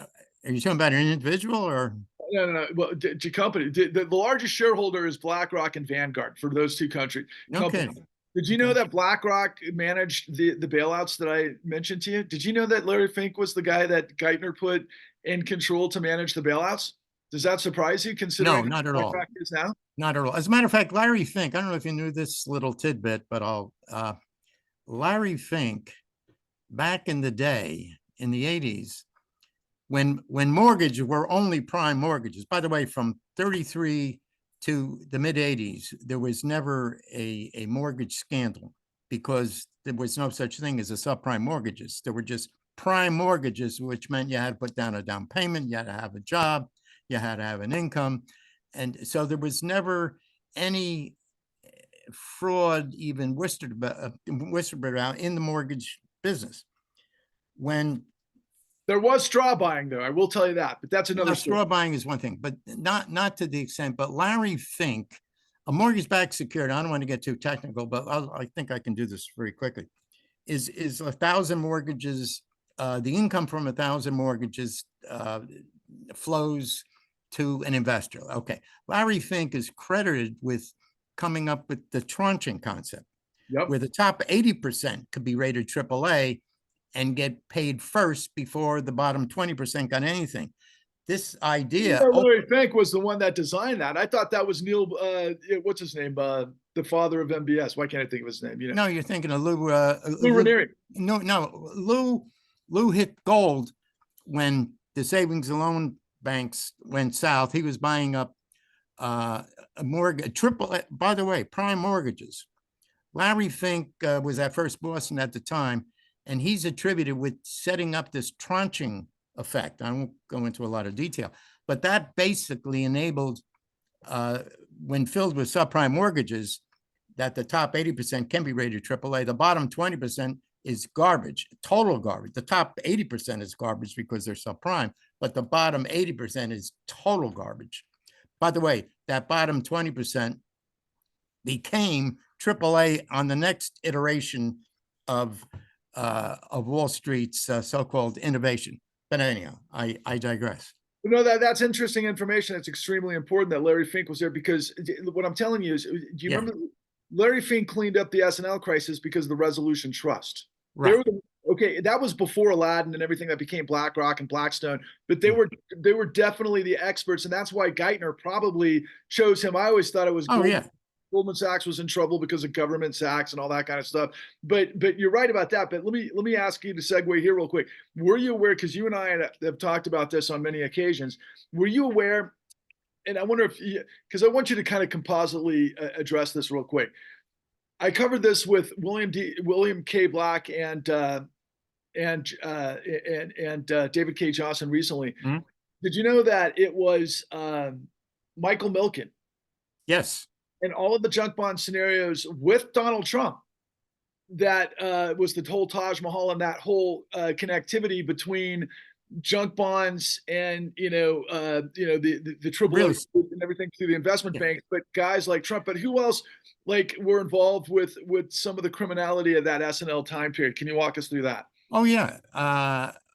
you talking about an individual or? No. Well, company. The largest shareholder is BlackRock and Vanguard for those two No companies. kidding. Did you know Okay. that BlackRock managed the bailouts that I mentioned to you? Did you know that Larry Fink was the guy that Geithner put in control to manage the bailouts? Does that surprise you, No, considering not at all. BlackRock is now? Not at all. As a matter of fact, Larry Fink, I don't know if you knew this little tidbit, but Larry Fink, back in the day, in the 80s, when mortgages were only prime mortgages, by the way, from 33 to the mid 80s, there was never a mortgage scandal because there was no such thing as a subprime mortgages. There were just prime mortgages, which meant you had to put down a down payment, you had to have a job, you had to have an income. And so there was never any fraud even whispered about in the mortgage business. When There was straw buying, though. I will tell you that, but that's another now, story. straw buying is one thing, but not to the extent. But Larry Fink, a mortgage-backed security. I don't want to get too technical, but I think I can do this very quickly. Is 1,000 mortgages? The income from 1,000 mortgages flows to an investor. Okay, Larry Fink is credited with coming up with the tranching concept, Yep. where the top 80% could be rated AAA and get paid first before the bottom 20% got anything. This idea. Larry Fink was the one that designed that. I thought that was Neil. What's his name? The father of MBS. Why can't I think of his name? You know, No, you're thinking of Lou. Lou Ranieri. No. Lou hit gold when the savings and loan banks went south. He was buying up a mortgage, triple. By the way, prime mortgages. Larry Fink was at First Boston at the time, and he's attributed with setting up this tranching effect. I won't go into a lot of detail, but that basically enabled, when filled with subprime mortgages, that the top 80% can be rated AAA. The bottom 20% is garbage, total garbage. The top 80% is garbage because they're subprime, but the bottom 80% is total garbage. By the way, that bottom 20% became AAA on the next iteration of Wall Street's so-called innovation. But anyhow, I digress. No, that's interesting information. It's extremely important that Larry Fink was there because what I'm telling you is, do you Yeah. remember Larry Fink cleaned up the S&L crisis because of the Resolution Trust? They Right. were okay. That was before Aladdin and everything that became BlackRock and Blackstone, but they were definitely the experts, and that's why Geithner probably chose him. I always thought it was Oh, yeah. Goldman Sachs was in trouble because of government Sachs and all that kind of stuff. But you're right about that. But let me ask you to segue here real quick. Were you aware? Because you and I have talked about this on many occasions. Were you aware? And I wonder if because I want you to kind of compositely address this real quick. I covered this with William K. Black and David K. Johnson recently. Mhm. Did you know that it was Michael Milken Yes. and all of the junk bond scenarios with Donald Trump that was the whole Taj Mahal and that whole connectivity between junk bonds and the triple A Really, and everything through the investment yeah. banks, but guys like Trump. But who else like were involved with some of the criminality of that SNL time period? Can you walk us through that? Oh, yeah.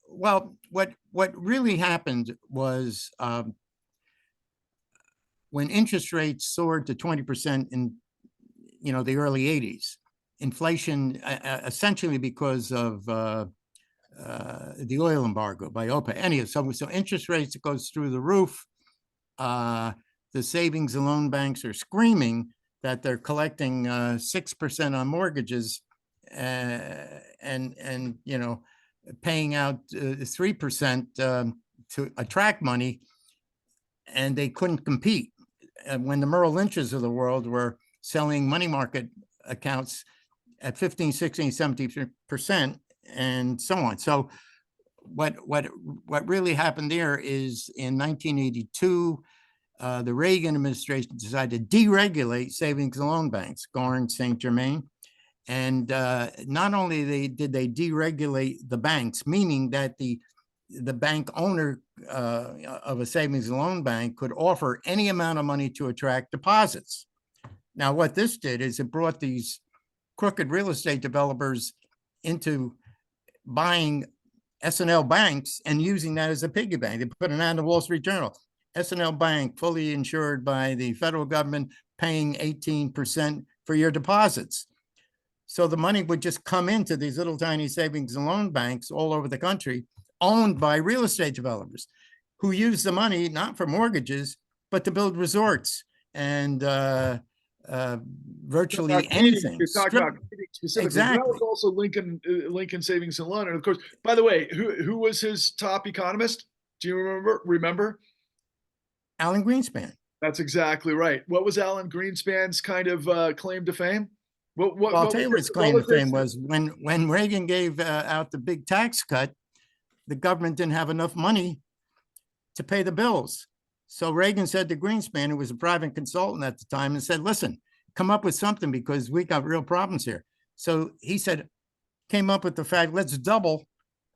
Well, what really happened was when interest rates soared to 20% in the early 80s, inflation essentially because of the oil embargo by OPEC. Anyway, so interest rates goes through the roof. The savings and loan banks are screaming that they're collecting 6% on mortgages, and paying out 3% to attract money, and they couldn't compete. And when the Merrill Lynches of the world were selling money market accounts at 15, 16, 17%, and so on. So what really happened there is in 1982, the Reagan administration decided to deregulate savings and loan banks, Garn, St. Germain. And not only did they deregulate the banks, meaning that the bank owner of a savings and loan bank could offer any amount of money to attract deposits. Now, what this did is it brought these crooked real estate developers into buying SNL banks and using that as a piggy bank. They put an ad in the Wall Street Journal: SNL Bank, fully insured by the federal government, paying 18% for your deposits. So the money would just come into these little tiny savings and loan banks all over the country, owned by real estate developers who use the money not for mortgages, but to build resorts and virtually anything. You're talking about specifically. Exactly. That was also Lincoln Savings and Loan. And of course, by the way, who was his top economist? Do you remember? Alan Greenspan. That's exactly right. What was Alan Greenspan's kind of claim to fame? Well, I'll tell you what his claim to fame was. When Reagan gave out the big tax cut, the government didn't have enough money to pay the bills. So Reagan said to Greenspan, who was a private consultant at the time, and said, listen, come up with something because we got real problems here. So he came up with the fact, let's double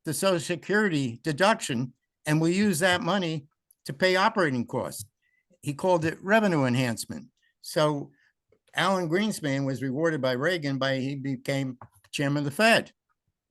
the Social Security deduction, and we'll use that money to pay operating costs. He called it revenue enhancement. So Alan Greenspan was rewarded by Reagan he became chairman of the Fed.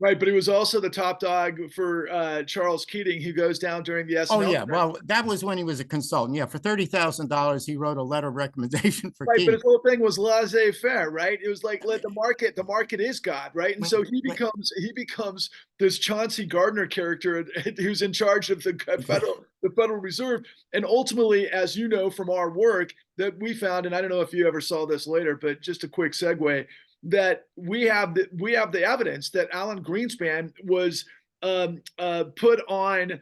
Right, but he was also the top dog for Charles Keating, who goes down during the SNL. Oh, yeah. Well, that was when he was a consultant. Yeah, for $30,000, he wrote a letter of recommendation for right, Keating. But his whole thing was laissez-faire, right? It was like, let the market is God, right? And so he becomes this Chauncey Gardner character who's in charge of the Federal Reserve. And ultimately, as you know from our work that we found, and I don't know if you ever saw this later, but just a quick segue, that we have the evidence that Alan Greenspan was put on.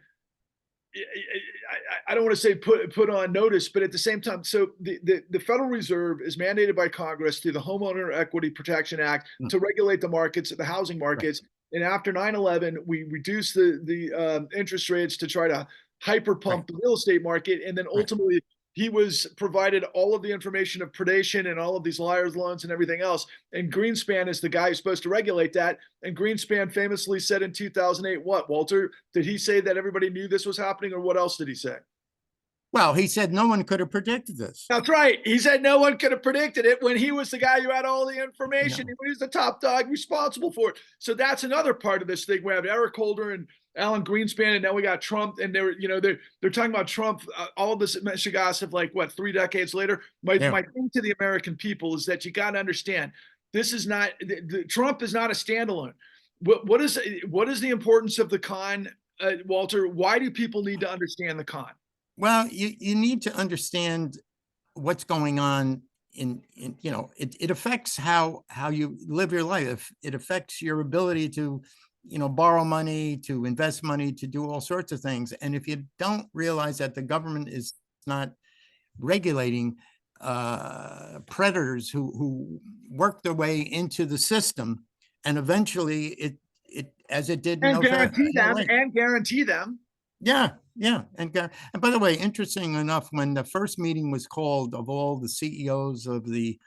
I don't want to say put on notice, but at the same time, so the Federal Reserve is mandated by Congress through the Homeowner Equity Protection Act to regulate the markets, the housing markets. Right. And after 9/11, we reduced the interest rates to try to hyper pump the real estate market, and then ultimately. He was provided all of the information of predation and all of these liar's loans and everything else. And Greenspan is the guy who's supposed to regulate that. And Greenspan famously said in 2008, what, Walter? Did he say that everybody knew this was happening, or what else did he say? Well, he said no one could have predicted this. That's right. He said no one could have predicted it when he was the guy who had all the information. No. He was the top dog responsible for it. So that's another part of this thing. We have Eric Holder and Alan Greenspan, and now we got Trump, and they're talking about Trump. All of this gossip, like what, 3 decades later. My thing to the American people is that you got to understand, this is not Trump is not a standalone. What is the importance of the con, Walter? Why do people need to understand the con? Well, you need to understand what's going on it affects how you live your life. It affects your ability to, borrow money, to invest money, to do all sorts of things. And if you don't realize that the government is not regulating predators who work their way into the system, and eventually it as it did and guarantee them. Yeah. And by the way, interesting enough, when the first meeting was called of all the CEOs of the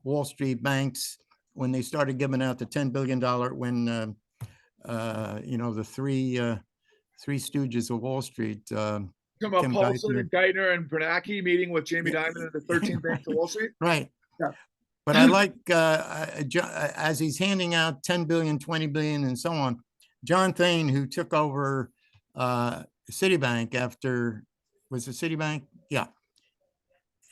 Wall Street banks, when they started giving out the $10 billion, when, the three stooges of Wall Street, Talking about Tim Paulson Geithner. and Geithner and Bernanke meeting with Jamie Yeah, Dimon at the 13 Bank of Wall Street. right. Yeah. But I like, as he's handing out 10 billion, 20 billion and so on, John Thane, who took over Citibank after, was it Citibank? Yeah.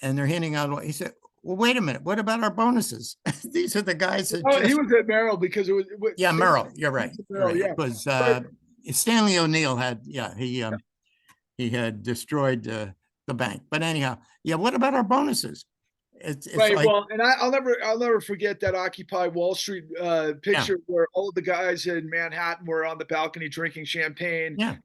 And they're handing out, he said, well, wait a minute, what about our bonuses? These are the guys that Oh, he just, was at Merrill because it was yeah, Merrill, you're right. You're Merrill, right. yeah. It was But Stanley O'Neill had, yeah, he had destroyed the bank. But anyhow, yeah, what about our bonuses? It's right, like, well, and I'll never forget that Occupy Wall Street picture where all of the guys in Manhattan were on the balcony drinking champagne. yeah,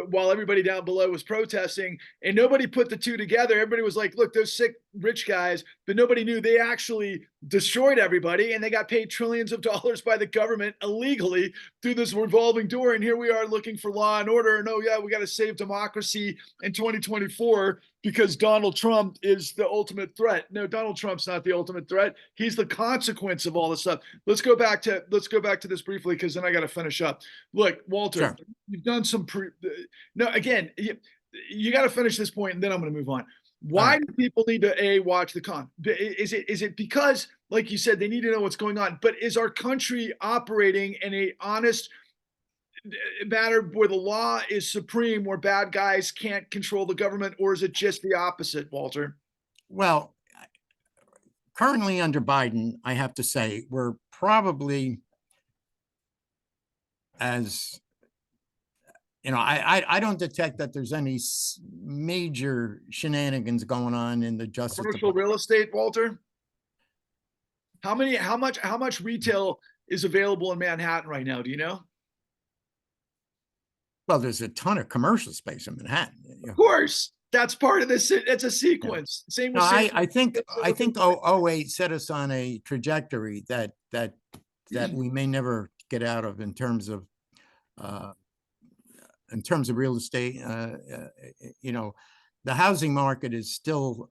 While everybody down below was protesting, and nobody put the two together. Everybody was like, look, those sick rich guys, but nobody knew they actually destroyed everybody, and they got paid trillions of dollars by the government illegally through this revolving door. And here we are looking for law and order. And oh yeah, we got to save democracy in 2024 because Donald Trump is the ultimate threat. No, Donald Trump's not the ultimate threat. He's the consequence of all this stuff. Let's go back to this briefly, because then I got to finish up. Look, Walter, sure. you've done some no, again, you got to finish this point, and then I'm going to move on. Why do people need to watch the con? Is it because, like you said, they need to know what's going on? But is our country operating in a honest matter where the law is supreme, where bad guys can't control the government, or is it just the opposite, Walter? Well, currently under Biden, I have to say, we're probably as, I don't detect that there's any major shenanigans going on in the Justice Commercial Department. real estate, Walter? How much retail is available in Manhattan right now? Do you know? Well, there's a ton of commercial space in Manhattan. Of course, that's part of this. It's a sequence. Yeah. Same with. No, I think 08 set us on a trajectory that we may never get out of in terms of real estate. The housing market is still,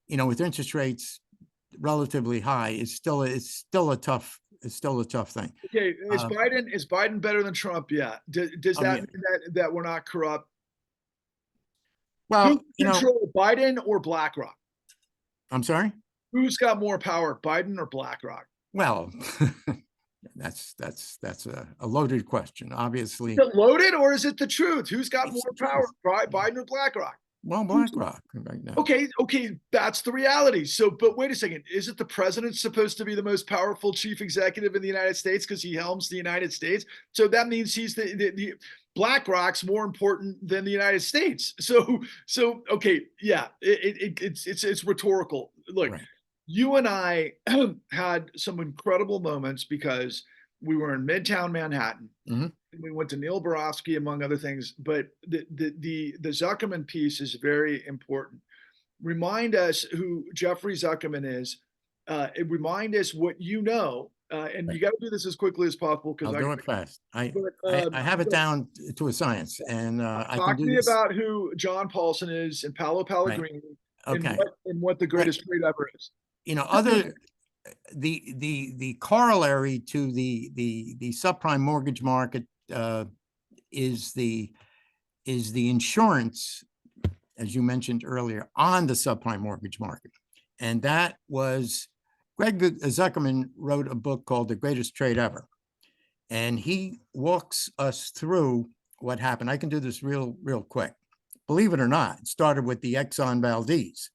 with interest rates relatively high, it's still a tough thing. Okay, is Biden better than Trump? Yeah. Does that mean that we're not corrupt? Well, who control Biden or BlackRock? I'm sorry? Who's got more power, Biden or BlackRock? Well, that's a loaded question. Obviously, is it loaded, or is it the truth? Who's got more power, Biden or BlackRock? Well, BlackRock right now. Okay, that's the reality. So, but wait a second, isn't the president supposed to be the most powerful chief executive in the United States because he helms the United States? So that means he's the BlackRock's more important than the United States. So okay, yeah, it's rhetorical. Look, right. You and I had some incredible moments because we were in Midtown Manhattan. Mm-hmm. We went to Neil Barofsky, among other things. But the Zuckerman piece is very important. Remind us who Jeffrey Zuckerman is. Remind us what you know. And you got to do this as quickly as possible. I'll do it fast. I have it down to a science. And I talk can do to me this. about who John Paulson is and Paolo Pellegrini, right. Okay. and what the greatest trade ever is. The corollary to the subprime mortgage market is the insurance, as you mentioned earlier, on the subprime mortgage market. And that was, Greg Zuckerman wrote a book called The Greatest Trade Ever. And he walks us through what happened. I can do this real quick. Believe it or not, it started with the Exxon Valdez.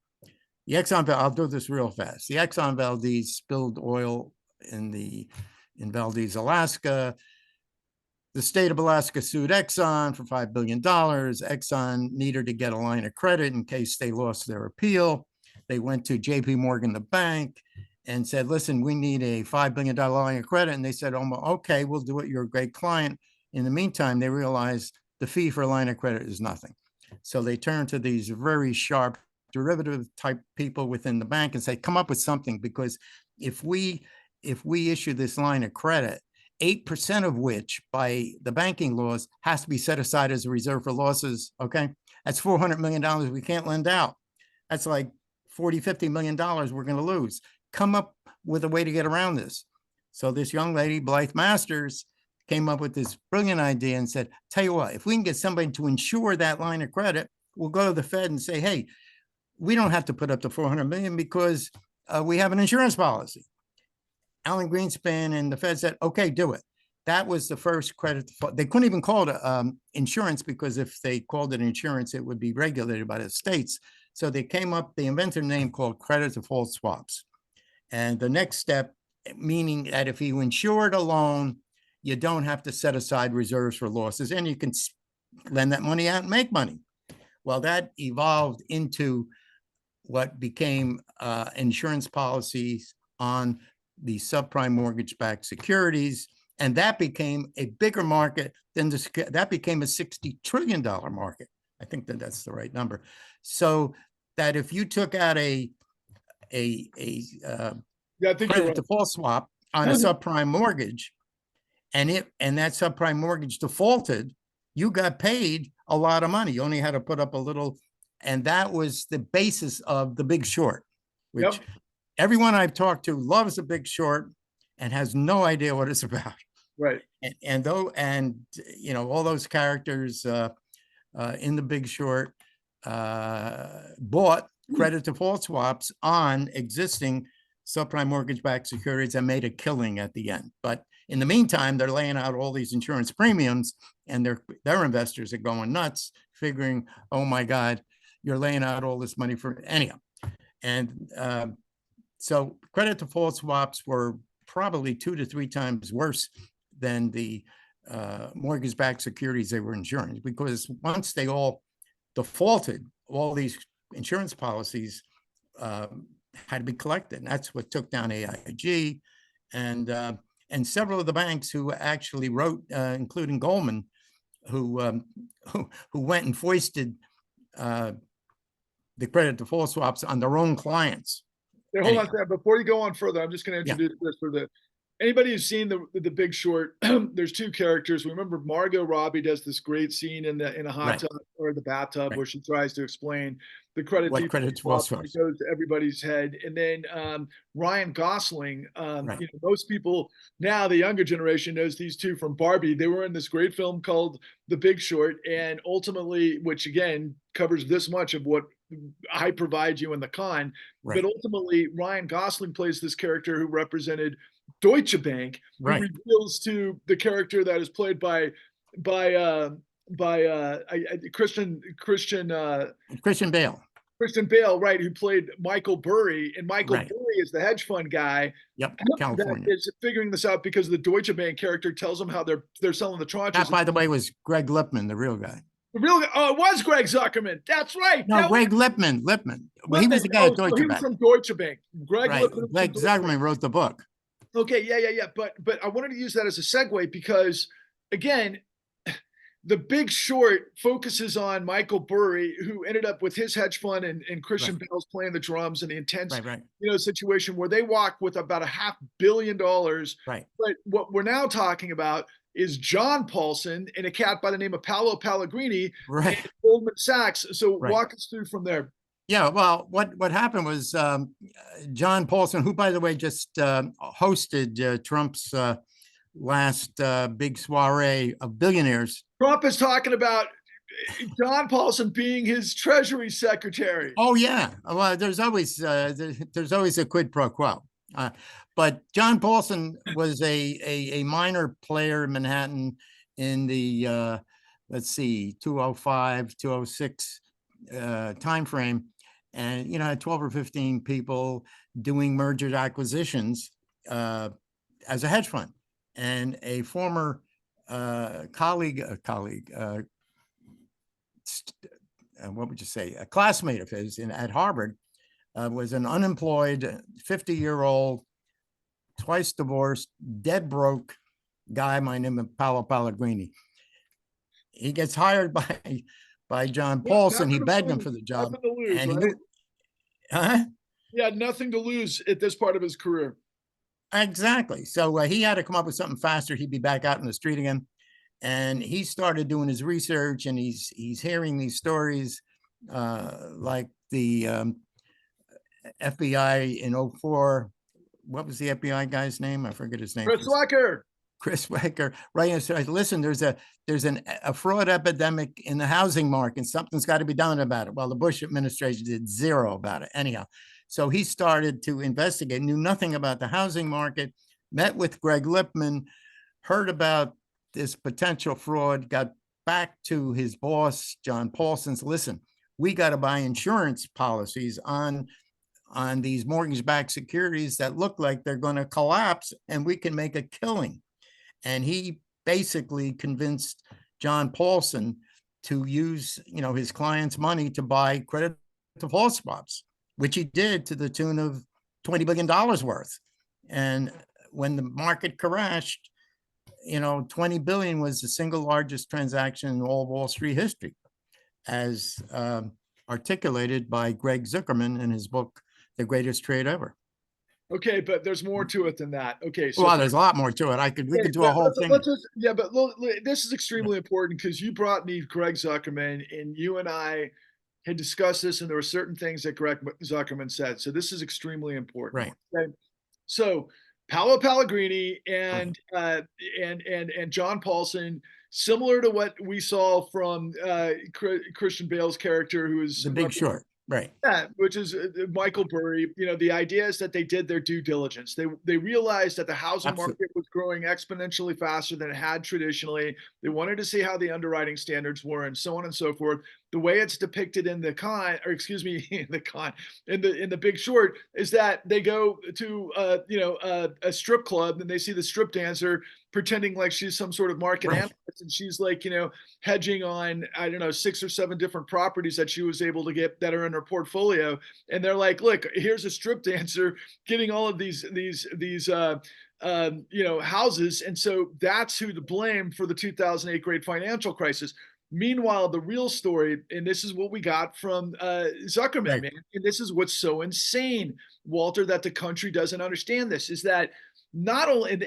I'll do this real fast. The Exxon Valdez spilled oil in Valdez, Alaska. The state of Alaska sued Exxon for $5 billion. Exxon needed to get a line of credit in case they lost their appeal. They went to JP Morgan, the bank, and said, listen, we need a $5 billion line of credit. And they said, oh, okay, we'll do it. You're a great client. In the meantime, they realized the fee for a line of credit is nothing. So they turned to these very sharp derivative type people within the bank and say, come up with something, because if we issue this line of credit, 8% of which by the banking laws has to be set aside as a reserve for losses. Okay. That's $400 million we can't lend out. That's like $40, $50 million we're going to lose. Come up with a way to get around this. So this young lady, Blythe Masters, came up with this brilliant idea and said, tell you what, if we can get somebody to insure that line of credit, we'll go to the Fed and say, hey, we don't have to put up the 400 million because we have an insurance policy. Alan Greenspan and the Fed said, okay, do it. That was the first credit default. They couldn't even call it insurance, because if they called it insurance, it would be regulated by the states. So they invented a name called credit default swaps. And the next step, meaning that if you insured a loan, you don't have to set aside reserves for losses, and you can lend that money out and make money. Well, that evolved into what became insurance policies on the subprime mortgage-backed securities. And that became a bigger market than that became a $60 trillion market. I think that's the right number. So that if you took out a credit default swap on a subprime mortgage, and that subprime mortgage defaulted, you got paid a lot of money. You only had to put up a little, and that was the basis of The Big Short, which everyone I've talked to loves The Big Short and has no idea what it's about. Right. And all those characters in The Big Short bought credit default swaps on existing subprime mortgage-backed securities and made a killing at the end. But in the meantime, they're laying out all these insurance premiums, and their investors are going nuts, figuring, oh my God, you're laying out all this money for anyhow. And so credit default swaps were probably 2 to 3 times worse than the mortgage-backed securities they were insuring, because once they all defaulted, all these insurance policies had to be collected. And that's what took down AIG and several of the banks who actually wrote, including Goldman, who went and foisted the credit default swaps on their own clients. Hey, hold on, Sam. Before you go on further, I'm just going to introduce this for anybody who's seen the Big Short. There's 2 characters. Remember, Margot Robbie does this great scene in a hot tub or the bathtub where she tries to explain the credit default swap. It goes to everybody's head. And then Ryan Gosling. Most people now, the younger generation, knows these 2 from Barbie. They were in this great film called The Big Short, and ultimately, which again covers this much of what I provide you in the con. But ultimately, Ryan Gosling plays this character who represented Deutsche Bank, who reveals to the character that is played by Christian Bale. Christian Bale, right, who played Michael Burry, and Michael Burry is the hedge fund guy. California. That is figuring this out because the Deutsche Bank character tells them how they're selling the tranches. That, by the way, was Greg Lippman, the real guy. It was Greg Zuckerman. That's right. No, Greg Lippman. Well, he was the guy at Deutsche Bank. He was from Deutsche Bank. Greg Zuckerman wrote the book. Okay, yeah. But I wanted to use that as a segue because, again, The Big Short focuses on Michael Burry, who ended up with his hedge fund, and Christian Bale's playing the drums, and the intense, situation where they walk with about $500 million. Right. But what we're now talking about is John Paulson and a cat by the name of Paolo Pellegrini and Goldman Sachs. So walk us through from there. Yeah, well, what happened was John Paulson, who, by the way, just hosted Trump's last big soiree of billionaires. Trump is talking about John Paulson being his Treasury Secretary. Oh yeah, well, there's always a quid pro quo. But John Paulson was a minor player in Manhattan in the 205, 206 time frame, and had 12 or 15 people doing mergers acquisitions as a hedge fund. And a former colleague, what would you say, a classmate of his at Harvard, was an unemployed 50-year-old, twice divorced, dead broke guy. My name is Paolo Pellegrini. He gets hired by John Paulson. He begged him for the job. Nothing to lose, He had nothing to lose at this part of his career. Exactly. So he had to come up with something faster. He'd be back out in the street again. And he started doing his research, and he's hearing these stories like the FBI in 2004 what was the FBI guy's name? I forget his name. Chris Wecker. Chris Wecker, right? And so, listen, there's a fraud epidemic in the housing market. Something's got to be done about it. Well, the Bush administration did zero about it. Anyhow, so he started to investigate, knew nothing about the housing market, met with Greg Lippman, heard about this potential fraud, got back to his boss, John Paulson's, listen, we got to buy insurance policies on these mortgage-backed securities that look like they're going to collapse and we can make a killing. And he basically convinced John Paulson to use, his client's money to buy credit default swaps, which he did to the tune of $20 billion worth. And when the market crashed, 20 billion was the single largest transaction in all of Wall Street history, as articulated by Greg Zuckerman in his book, The Greatest Trade Ever. Okay, but there's more to it than that. Okay, so well, there's a lot more to it. We could do a whole thing. But this is extremely important because you brought me Greg Zuckerman, and you and I had discussed this, and there were certain things that Greg Zuckerman said. So this is extremely important. Right. Okay? So Paolo Pellegrini and John Paulson, similar to what we saw from Christian Bale's character, who is The Big Short. Right. Yeah, which is Michael Burry. The idea is that they did their due diligence. They realized that the housing market was growing exponentially faster than it had traditionally. They wanted to see how the underwriting standards were, and so on and so forth. The way it's depicted in the in the Big Short is that they go to a strip club and they see the strip dancer pretending like she's some sort of market analyst, and she's like hedging on, I don't know, 6 or 7 different properties that she was able to get that are in her portfolio. And they're like, look, here's a strip dancer getting all of these houses. And so that's who to blame for the 2008 great financial crisis. Meanwhile, the real story, and this is what we got from Zuckerman, man, and this is what's so insane, Walter, that the country doesn't understand this, is that not only,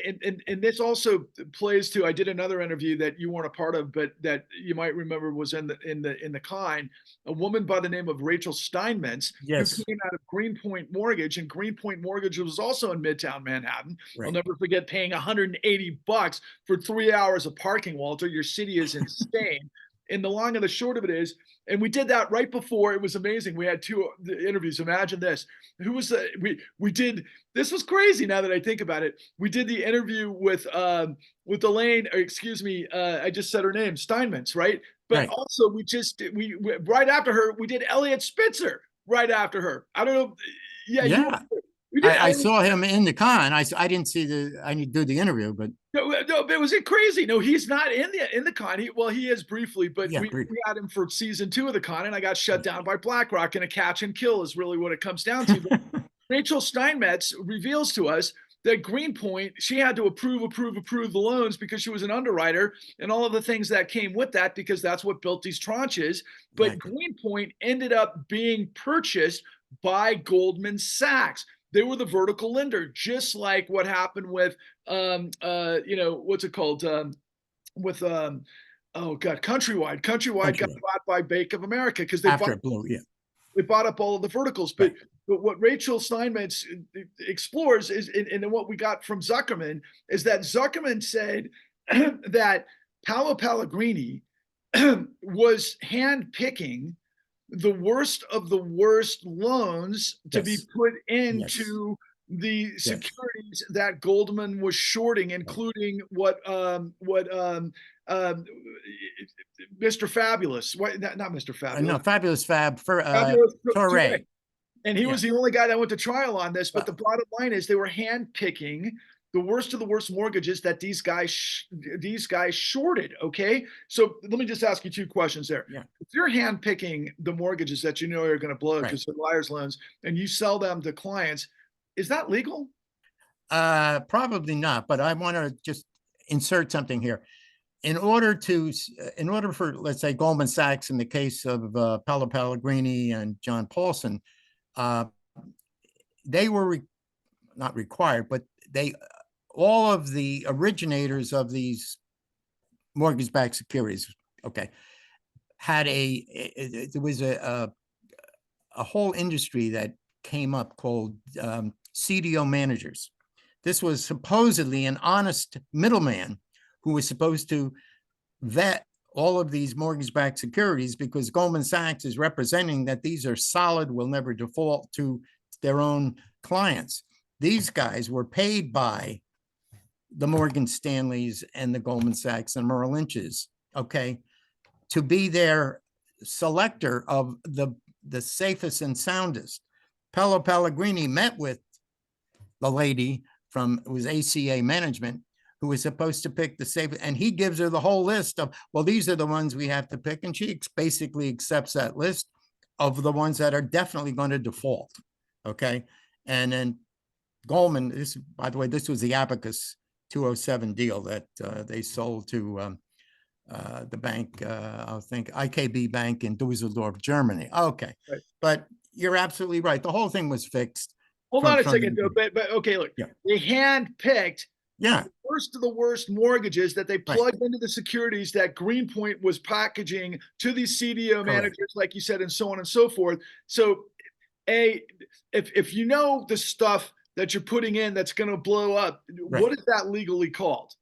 and this also plays to, I did another interview that you weren't a part of, but that you might remember was in the Kind, a woman by the name of Rachel Steinmetz, yes, who came out of Greenpoint Mortgage, and Greenpoint Mortgage was also in Midtown Manhattan. Right. I'll never forget paying $180 for 3 hours of parking, Walter. Your city is insane. And the long and the short of it is, and we did that right before. It was amazing. We had 2 interviews. Imagine this. Who was we did, this was crazy now that I think about it. We did the interview with Elaine, or excuse me, I just said her name, Steinmetz, right? But also we right after her, we did Elliot Spitzer right after her. I don't know. Yeah. I saw him in the Con. I didn't see I didn't do the interview, but no, it was crazy. No, he's not in the Con. He is briefly, but we had him for season 2 of the Con, and I got shut down by BlackRock, and a catch and kill is really what it comes down to. But Rachel Steinmetz reveals to us that Greenpoint, she had to approve the loans because she was an underwriter, and all of the things that came with that, because that's what built these tranches. But Greenpoint ended up being purchased by Goldman Sachs. They were the vertical lender, just like what happened with, what's it called? Countrywide. Countrywide got bought by Bank of America because they bought up all of the verticals. But what Rachel Steinmetz explores is, and then what we got from Zuckerman, is that Zuckerman said that Paolo Pellegrini was handpicking the worst of the worst loans to be put into the securities that Goldman was shorting, including what Mr. Fabulous, not Mr. Fabulous, no, Fabulous Fab for Torre. And he was the only guy that went to trial on this. But the bottom line is, they were handpicking the worst of the worst mortgages that these guys shorted. Okay, so let me just ask you 2 questions there. If you're handpicking the mortgages that you know are going to blow because they're liar's loans, and you sell them to clients, is that legal? Probably not. But I want to just insert something here. In order for, let's say, Goldman Sachs, in the case of Paolo Pellegrini and John Paulson, they were not required, but all of the originators of these mortgage-backed securities, had there was a whole industry that came up called CDO managers. This was supposedly an honest middleman who was supposed to vet all of these mortgage-backed securities, because Goldman Sachs is representing that these are solid, will never default to their own clients. These guys were paid by the Morgan Stanleys and the Goldman Sachs and Merrill Lynch's, okay, to be their selector of the safest and soundest. Paolo Pellegrini met with the lady from, it was ACA Management, who was supposed to pick the safest, and he gives her the whole list of, well, these are the ones we have to pick, and she basically accepts that list of the ones that are definitely going to default, okay? And then Goldman, this, by the way, this was the Abacus 207 deal that they sold to the bank, I think IKB Bank in Dusseldorf, Germany. Okay, Right. but you're absolutely right. The whole thing was fixed. Hold on a second, though, but okay, look, Yeah. they handpicked Yeah, the worst of the worst mortgages that they Right. plugged into the securities that Greenpoint was packaging to these CDO managers, like you said, and so on and so forth. So, if you know the stuff that you're putting in that's going to blow up, Right. what is that legally called?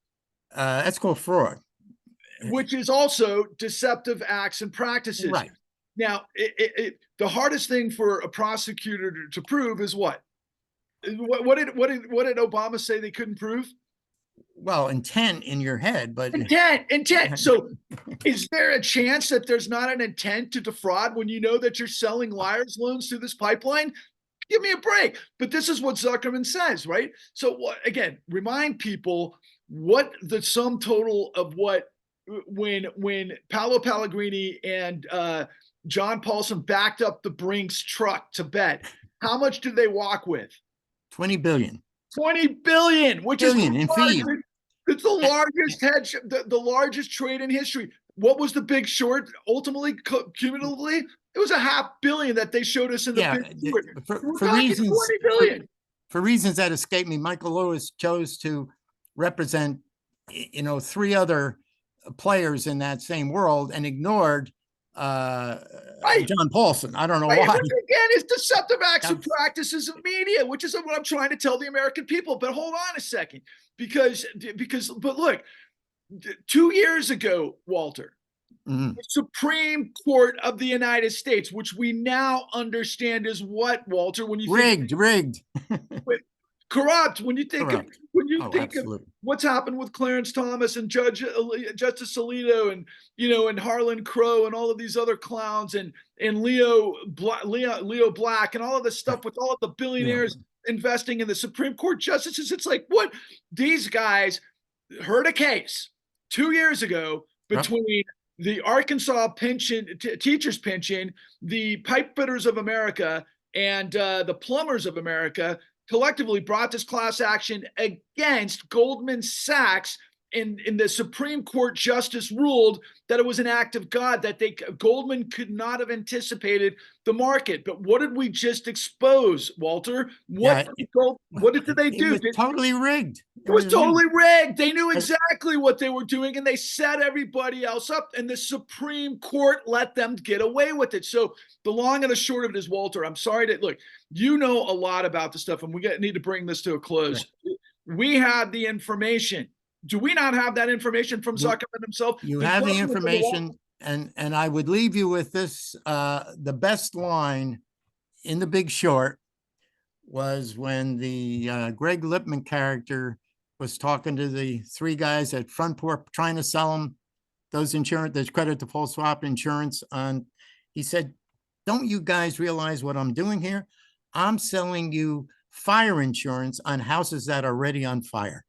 That's called fraud. Which is also deceptive acts and practices. Right. Now, the hardest thing for a prosecutor to prove is what? What did Obama say they couldn't prove? Well, intent in your head, but Intent. So, is there a chance that there's not an intent to defraud when you know that you're selling liar's loans through this pipeline? Give me a break. But this is what Zuckerman says, right? So, again, remind people what the sum total of what when Paolo Pellegrini and John Paulson backed up the Brinks truck to bet. How much did they walk with? 20 billion. 20 billion, which Billion is in fees. it's the largest hedge, the largest trade in history. What was the Big Short ultimately, cumulatively? It was $500 million that they showed us in the Big Short. For reasons 20 billion. For reasons that escape me, Michael Lewis chose to represent, you know, 3 other players in that same world and ignored Right. John Paulson. I don't know Right. why. Which again, is deceptive acts and practices of media, which is what I'm trying to tell the American people. But hold on a second, because but look, 2 years ago, Walter, Mhm. the Supreme Court of the United States, which we now understand is what, Walter, when you Rigged. corrupt, when you think Corrupt. of Absolutely. what's happened with Clarence Thomas and Justice Alito and and Harlan Crow and all of these other clowns and Leo Black and all of this stuff with all of the billionaires investing in the Supreme Court justices, it's like, what? These guys heard a case 2 years ago between the Arkansas teachers pension, the pipe fitters of America, and the plumbers of America collectively brought this class action against Goldman Sachs, and the Supreme Court justice ruled that it was an act of God, that Goldman could not have anticipated the market. But what did we just expose, Walter? What did they do? It was totally rigged. It was totally rigged. They knew exactly what they were doing, and they set everybody else up, and the Supreme Court let them get away with it. So the long and the short of it is, Walter, I'm sorry to look, you know a lot about the stuff, and we need to bring this to a close. Right. We have the information. Do we not have that information from Zuckerman himself? You have the information, and I would leave you with this. The best line in The Big Short was when the Greg Lippman character was talking to the 3 guys at Frontport trying to sell them those credit default swap insurance. And he said, don't you guys realize what I'm doing here? I'm selling you fire insurance on houses that are already on fire.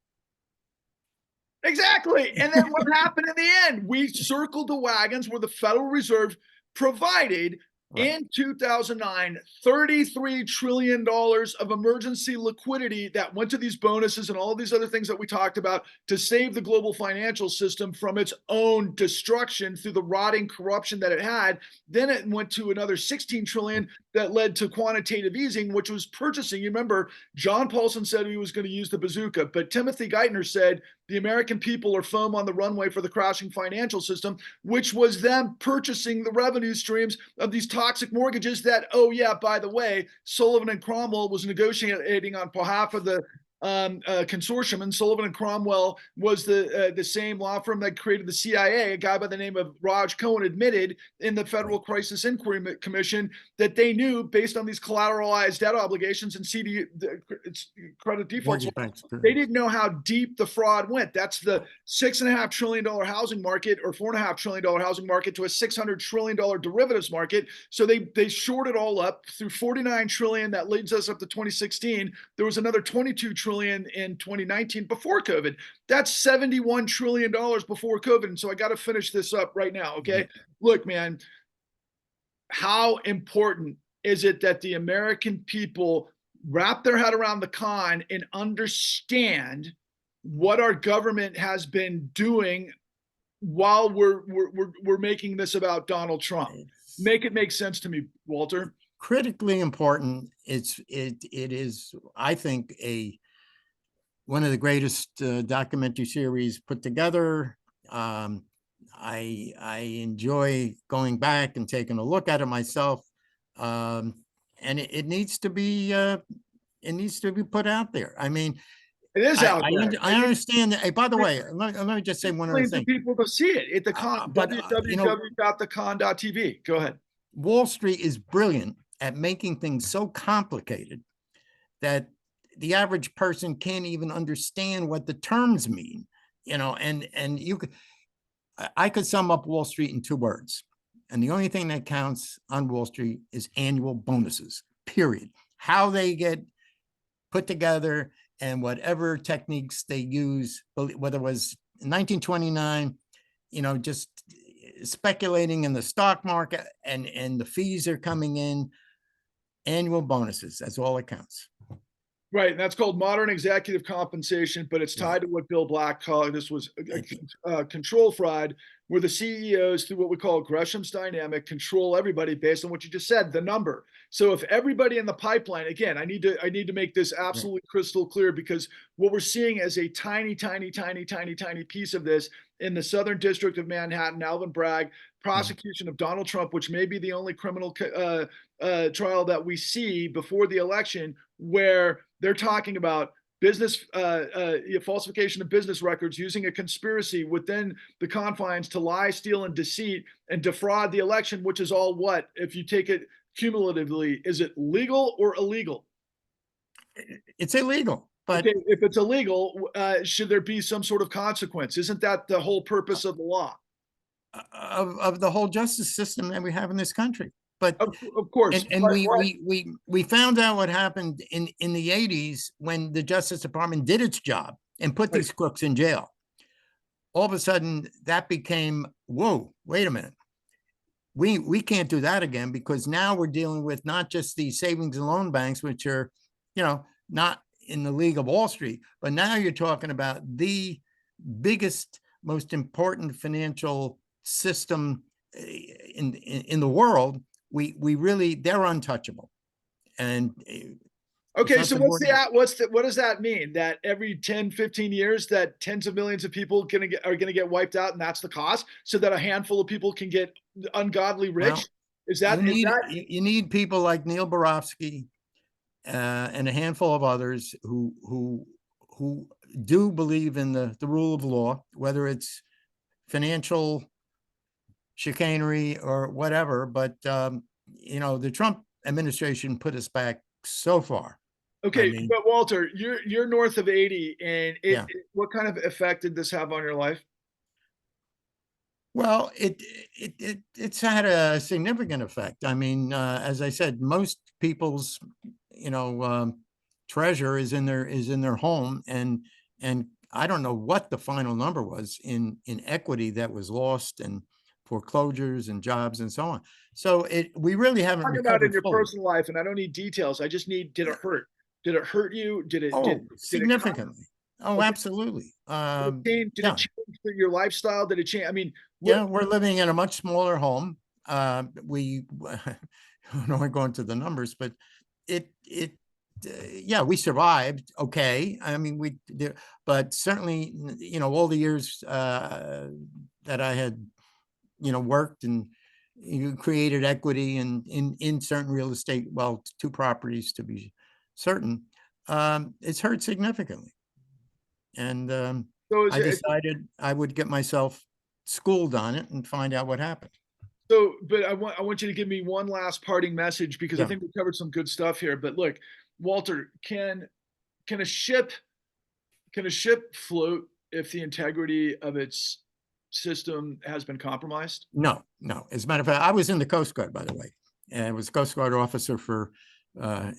Exactly. And then what happened in the end? We circled the wagons where the Federal Reserve provided in 2009, $33 trillion of emergency liquidity that went to these bonuses and all of these other things that we talked about to save the global financial system from its own destruction through the rotting corruption that it had. Then it went to another $16 trillion that led to quantitative easing, which was purchasing. You remember, John Paulson said he was going to use the bazooka, but Timothy Geithner said the American people are foam on the runway for the crashing financial system, which was them purchasing the revenue streams of these toxic mortgages that, oh yeah, by the way, Sullivan and Cromwell was negotiating on behalf of the consortium, and Sullivan and Cromwell was the same law firm that created the CIA. A guy by the name of Raj Cohen admitted in the Federal Crisis Inquiry Commission that they knew, based on these collateralized debt obligations and CD credit defaults, they didn't know how deep the fraud went. That's the $6.5 trillion housing market, or $4.5 trillion housing market, to a $600 trillion derivatives market. So they shored it all up through 49 trillion. That leads us up to 2016. There was another 22 trillion in 2019 before COVID. That's $71 trillion before COVID. And so I got to finish this up right now. Okay. Mm-hmm. Look, man, how important is it that the American people wrap their head around the con and understand what our government has been doing while we're making this about Donald Trump? Make it make sense to me, Walter. Critically important. It is, I think, one of the greatest documentary series put together. I enjoy going back and taking a look at it myself, and it needs to be put out there. I mean, it is out there. I understand that. Hey, by the way, let me just say one other thing. People to see it at the con, www.thecon.tv. Go ahead. Wall Street is brilliant at making things so complicated that the average person can't even understand what the terms mean, and I could sum up Wall Street in 2 words. And the only thing that counts on Wall Street is annual bonuses, period. How they get put together and whatever techniques they use, whether it was 1929, just speculating in the stock market and the fees are coming in, annual bonuses, that's all that counts. Right, and that's called modern executive compensation, but it's tied to what Bill Black called, this was a control fraud, where the CEOs, through what we call Gresham's dynamic, control everybody based on what you just said, the number. So if everybody in the pipeline, again, I need to make this absolutely crystal clear, because what we're seeing is a tiny piece of this in the Southern District of Manhattan. Alvin Bragg, prosecution of Donald Trump, which may be the only criminal trial that we see before the election, where they're talking about business falsification of business records using a conspiracy within the confines to lie, steal, and deceit and defraud the election, which is all what, if you take it cumulatively, is it legal or illegal? It's illegal. But okay, if it's illegal, should there be some sort of consequence? Isn't that the whole purpose of the law? Of the whole justice system that we have in this country. But of course, and we found out what happened in the 80s when the Justice Department did its job and put these crooks in jail. All of a sudden, that became, whoa, wait a minute. We can't do that again, because now we're dealing with not just the savings and loan banks, which are, not in the league of Wall Street, but now you're talking about the biggest, most important financial system in the world. They're untouchable. And okay, so what does that mean? That every 10, 15 years that tens of millions of people are going to get wiped out, and that's the cost, so that a handful of people can get ungodly rich? Well, is that you need people like Neil Barofsky and a handful of others who do believe in the rule of law, whether it's financial chicanery or whatever. But the Trump administration put us back so far. Okay, but Walter, you're north of 80, and what kind of effect did this have on your life? Well, it's had a significant effect. I mean, as I said, most people's treasure is in their home, and I don't know what the final number was in equity that was lost, and foreclosures and jobs and so on. So we really haven't talking about in your personal life, and I don't need details. I just need, did it hurt? Did it hurt you? Did it? Significantly. Absolutely. Did it change your lifestyle? Did it change? I mean, we're living in a much smaller home. I don't want to go into the numbers, but it yeah, we survived. Okay. I mean, but certainly, all the years that I had, worked and you created equity and in certain real estate, well, two properties to be certain, it's hurt significantly. And So is I it decided I would get myself schooled on it and find out what happened. so? But I want you to give me one last parting message because I Yeah. think we covered some good stuff here. But look, Walter, can a ship can a ship float if the integrity of its system has been compromised? No, no. As a matter of fact, I was in the Coast Guard, by the way, and I was a Coast Guard officer for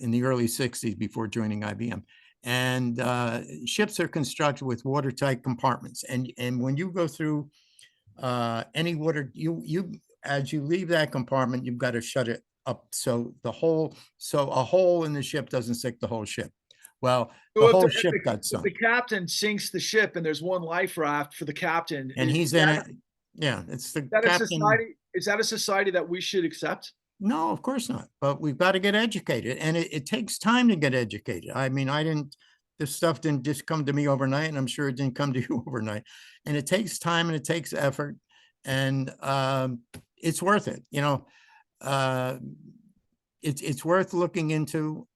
in the early 60s before joining IBM. And ships are constructed with watertight compartments. And when you go through any water, you as you leave that compartment, you've got to shut it up so a hole in the ship doesn't sink the whole ship. Well, the So whole ship got if the sunk, captain sinks the ship and there's one life raft for the captain, and he's in it. Yeah, it's the that a captain. society? Is that a society that we should accept? No, of course not. But we've got to get educated, and it takes time to get educated. I mean, this stuff didn't just come to me overnight, and I'm sure it didn't come to you overnight. And it takes time and it takes effort, and it's worth it. Uh, it's worth looking into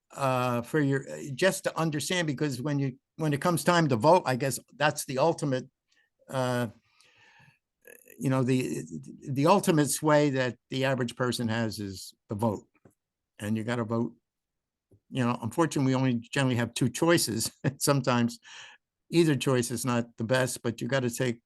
for your just to understand, because when it comes time to vote, I guess that's the ultimate. Uh, the ultimate sway that the average person has is the vote, and you got to vote. Unfortunately, we only generally have two choices. Sometimes either choice is not the best, but you got to take.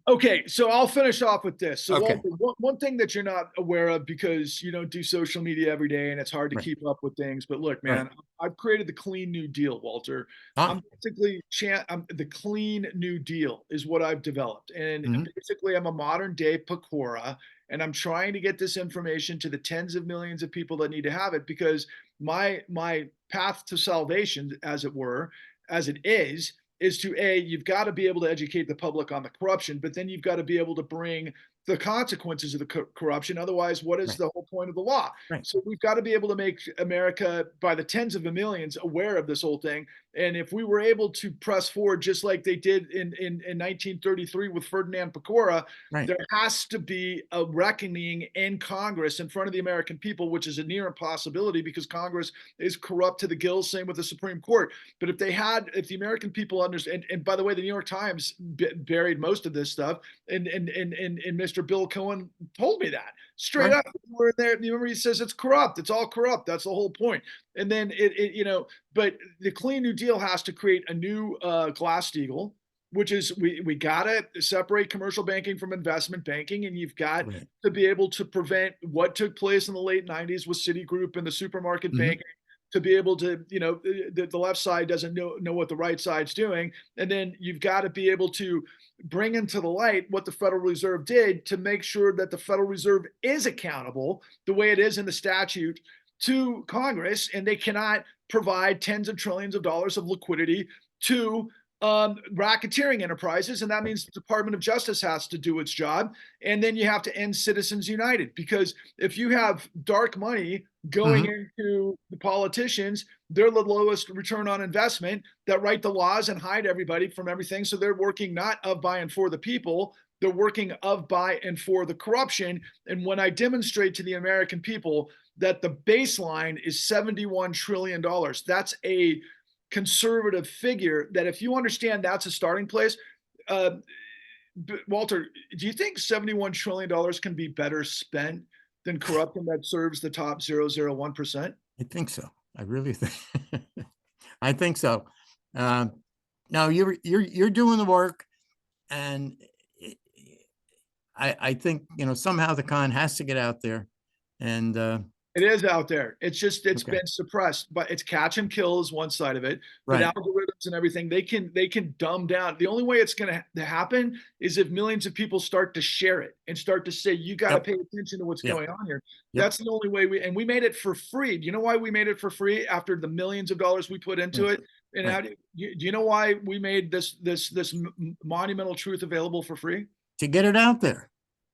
Okay, so I'll finish off with this. So, Okay. Walter, one thing that you're not aware of because you don't do social media every day and it's hard to Right. keep up with things. But look, Right. man, I've created the Clean New Deal, Walter. Ah. The Clean New Deal is what I've developed. And Mhm. basically, I'm a modern day Pecora, and I'm trying to get this information to the tens of millions of people that need to have it because my path to salvation, as it were, as it is to you've got to be able to educate the public on the corruption, but then you've got to be able to bring the consequences of the corruption. Otherwise, what is Right. the whole point of the law? Right. So we've got to be able to make America by the tens of millions aware of this whole thing. And if we were able to press forward, just like they did in 1933 with Ferdinand Pecora, Right. there has to be a reckoning in Congress in front of the American people, which is a near impossibility because Congress is corrupt to the gills. Same with the Supreme Court. But if the American people understand, and by the way, the New York Times buried most of this stuff, and Mr. Bill Cohen told me that straight Right. up. We're there. You remember he says it's corrupt. It's all corrupt. That's the whole point. And then but the Clean New Deal has to create a new Glass-Steagall, which is we gotta separate commercial banking from investment banking, and you've got Right. to be able to prevent what took place in the late 90s with Citigroup and the supermarket Mhm. banking, to be able to, the left side doesn't know what the right side's doing. And then you've got to be able to bring into the light what the Federal Reserve did to make sure that the Federal Reserve is accountable the way it is in the statute to Congress, and they cannot provide tens of trillions of dollars of liquidity to racketeering enterprises, and that means the Department of Justice has to do its job. And then you have to end Citizens United, because if you have dark money going Mhm. into the politicians, they're the lowest return on investment that write the laws and hide everybody from everything. So they're working not of, by, and for the people. They're working of, by, and for the corruption. And when I demonstrate to the American people that the baseline is $71 trillion, that's a conservative figure that if you understand that's a starting place. uh, Walter, do you think $71 trillion can be better spent than corruption that serves the top 0.001%? I think so. I really think. I think so. Um, Now you're doing the work, and it- I think somehow the con has to get out there, and It is out there. It's okay. been suppressed, but it's catch and kill is one side of it. But Right. algorithms and everything, they can dumb down. The only way it's going to happen is if millions of people start to share it and start to say, you got to Yep. pay attention to what's Yep. going on here. Yep. That's the only way we made it for free. Do you know why we made it for free after the millions of dollars we put into Right. it? And Right. do you know why we made this monumental truth available for free? To get it out there.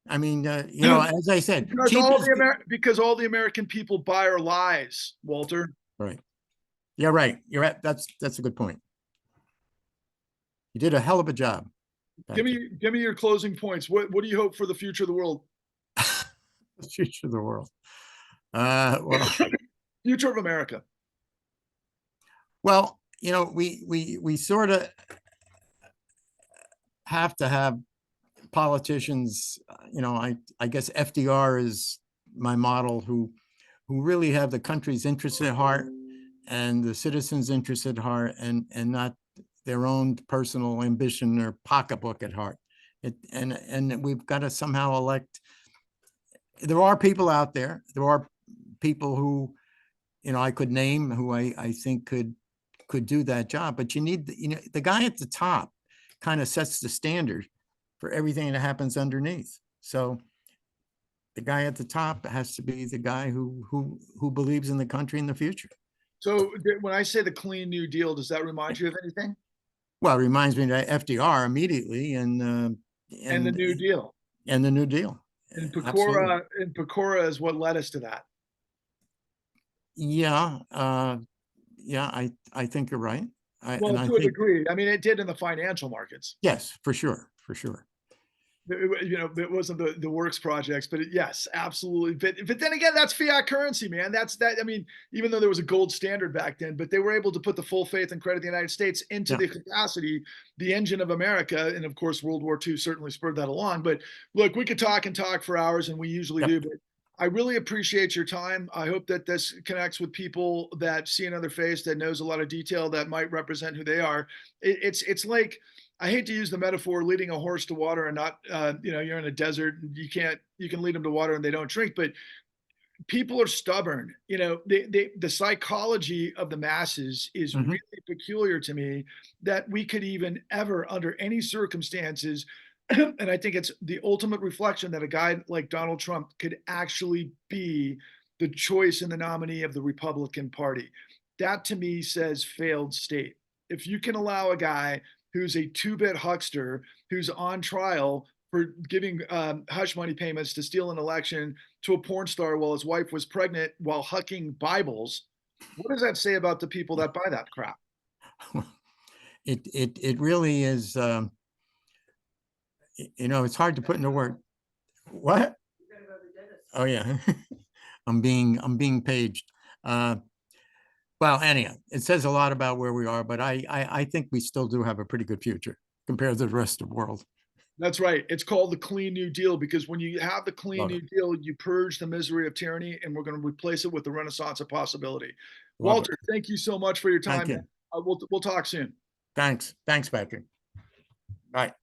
I mean, as I said, Because cheap all is the because all the American people buy our lies, Walter. right. Yeah, right. You're right. That's a good point. You did a hell of a job, Patrick. Give me your closing points. What do you hope for the future of the world? The future of the world. Well, Future of America. well, we sort of have to have politicians. I guess FDR is my model, who really have the country's interest at heart and the citizens' interest at heart, and not their own personal ambition or pocketbook at heart. And we've got to somehow elect. There are people out there. There are people who, I could name, who I think could do that job. But you need, the guy at the top kind of sets the standard for everything that happens underneath. So the guy at the top has to be the guy who believes in the country and the future. So when I say the Clean New Deal, does that remind you of anything? Well, it reminds me of FDR immediately, And the New Deal. and the New Deal. And Absolutely. Pecora is what led us to that. Yeah, yeah, I think you're right. Well, And I to a think, degree. I mean, it did in the financial markets. yes, for sure, for sure. It wasn't the works projects, but yes, absolutely. But then again, that's fiat currency, man. That's that. I mean, even though there was a gold standard back then, but they were able to put the full faith and credit of the United States into Yeah, the capacity, the engine of America, and of course, World War II certainly spurred that along. But look, we could talk and talk for hours, and we usually yeah. do. But I really appreciate your time. I hope that this connects with people that see another face that knows a lot of detail that might represent who they are. It's like, I hate to use the metaphor leading a horse to water and not, you're in a desert and you can lead them to water and they don't drink, but people are stubborn. The psychology of the masses is Mhm. really peculiar to me, that we could even ever, under any circumstances, and I think it's the ultimate reflection that a guy like Donald Trump could actually be the choice and the nominee of the Republican Party. That to me says failed state. If you can allow a guy who's a two-bit huckster, who's on trial for giving hush money payments to steal an election to a porn star while his wife was pregnant while hucking Bibles, what does that say about the people that buy that crap? It really is. It's hard to put into word. What? Oh yeah, I'm being paged. Uh, well, anyhow, it says a lot about where we are, but I think we still do have a pretty good future compared to the rest of the world. That's right. It's called the Clean New Deal because when you have the Clean Love New it. Deal, you purge the misery of tyranny, and we're going to replace it with the renaissance of possibility. Love it. Walter, thank you so much for your Thank time. you. We'll talk soon. Thanks, Patrick. Bye.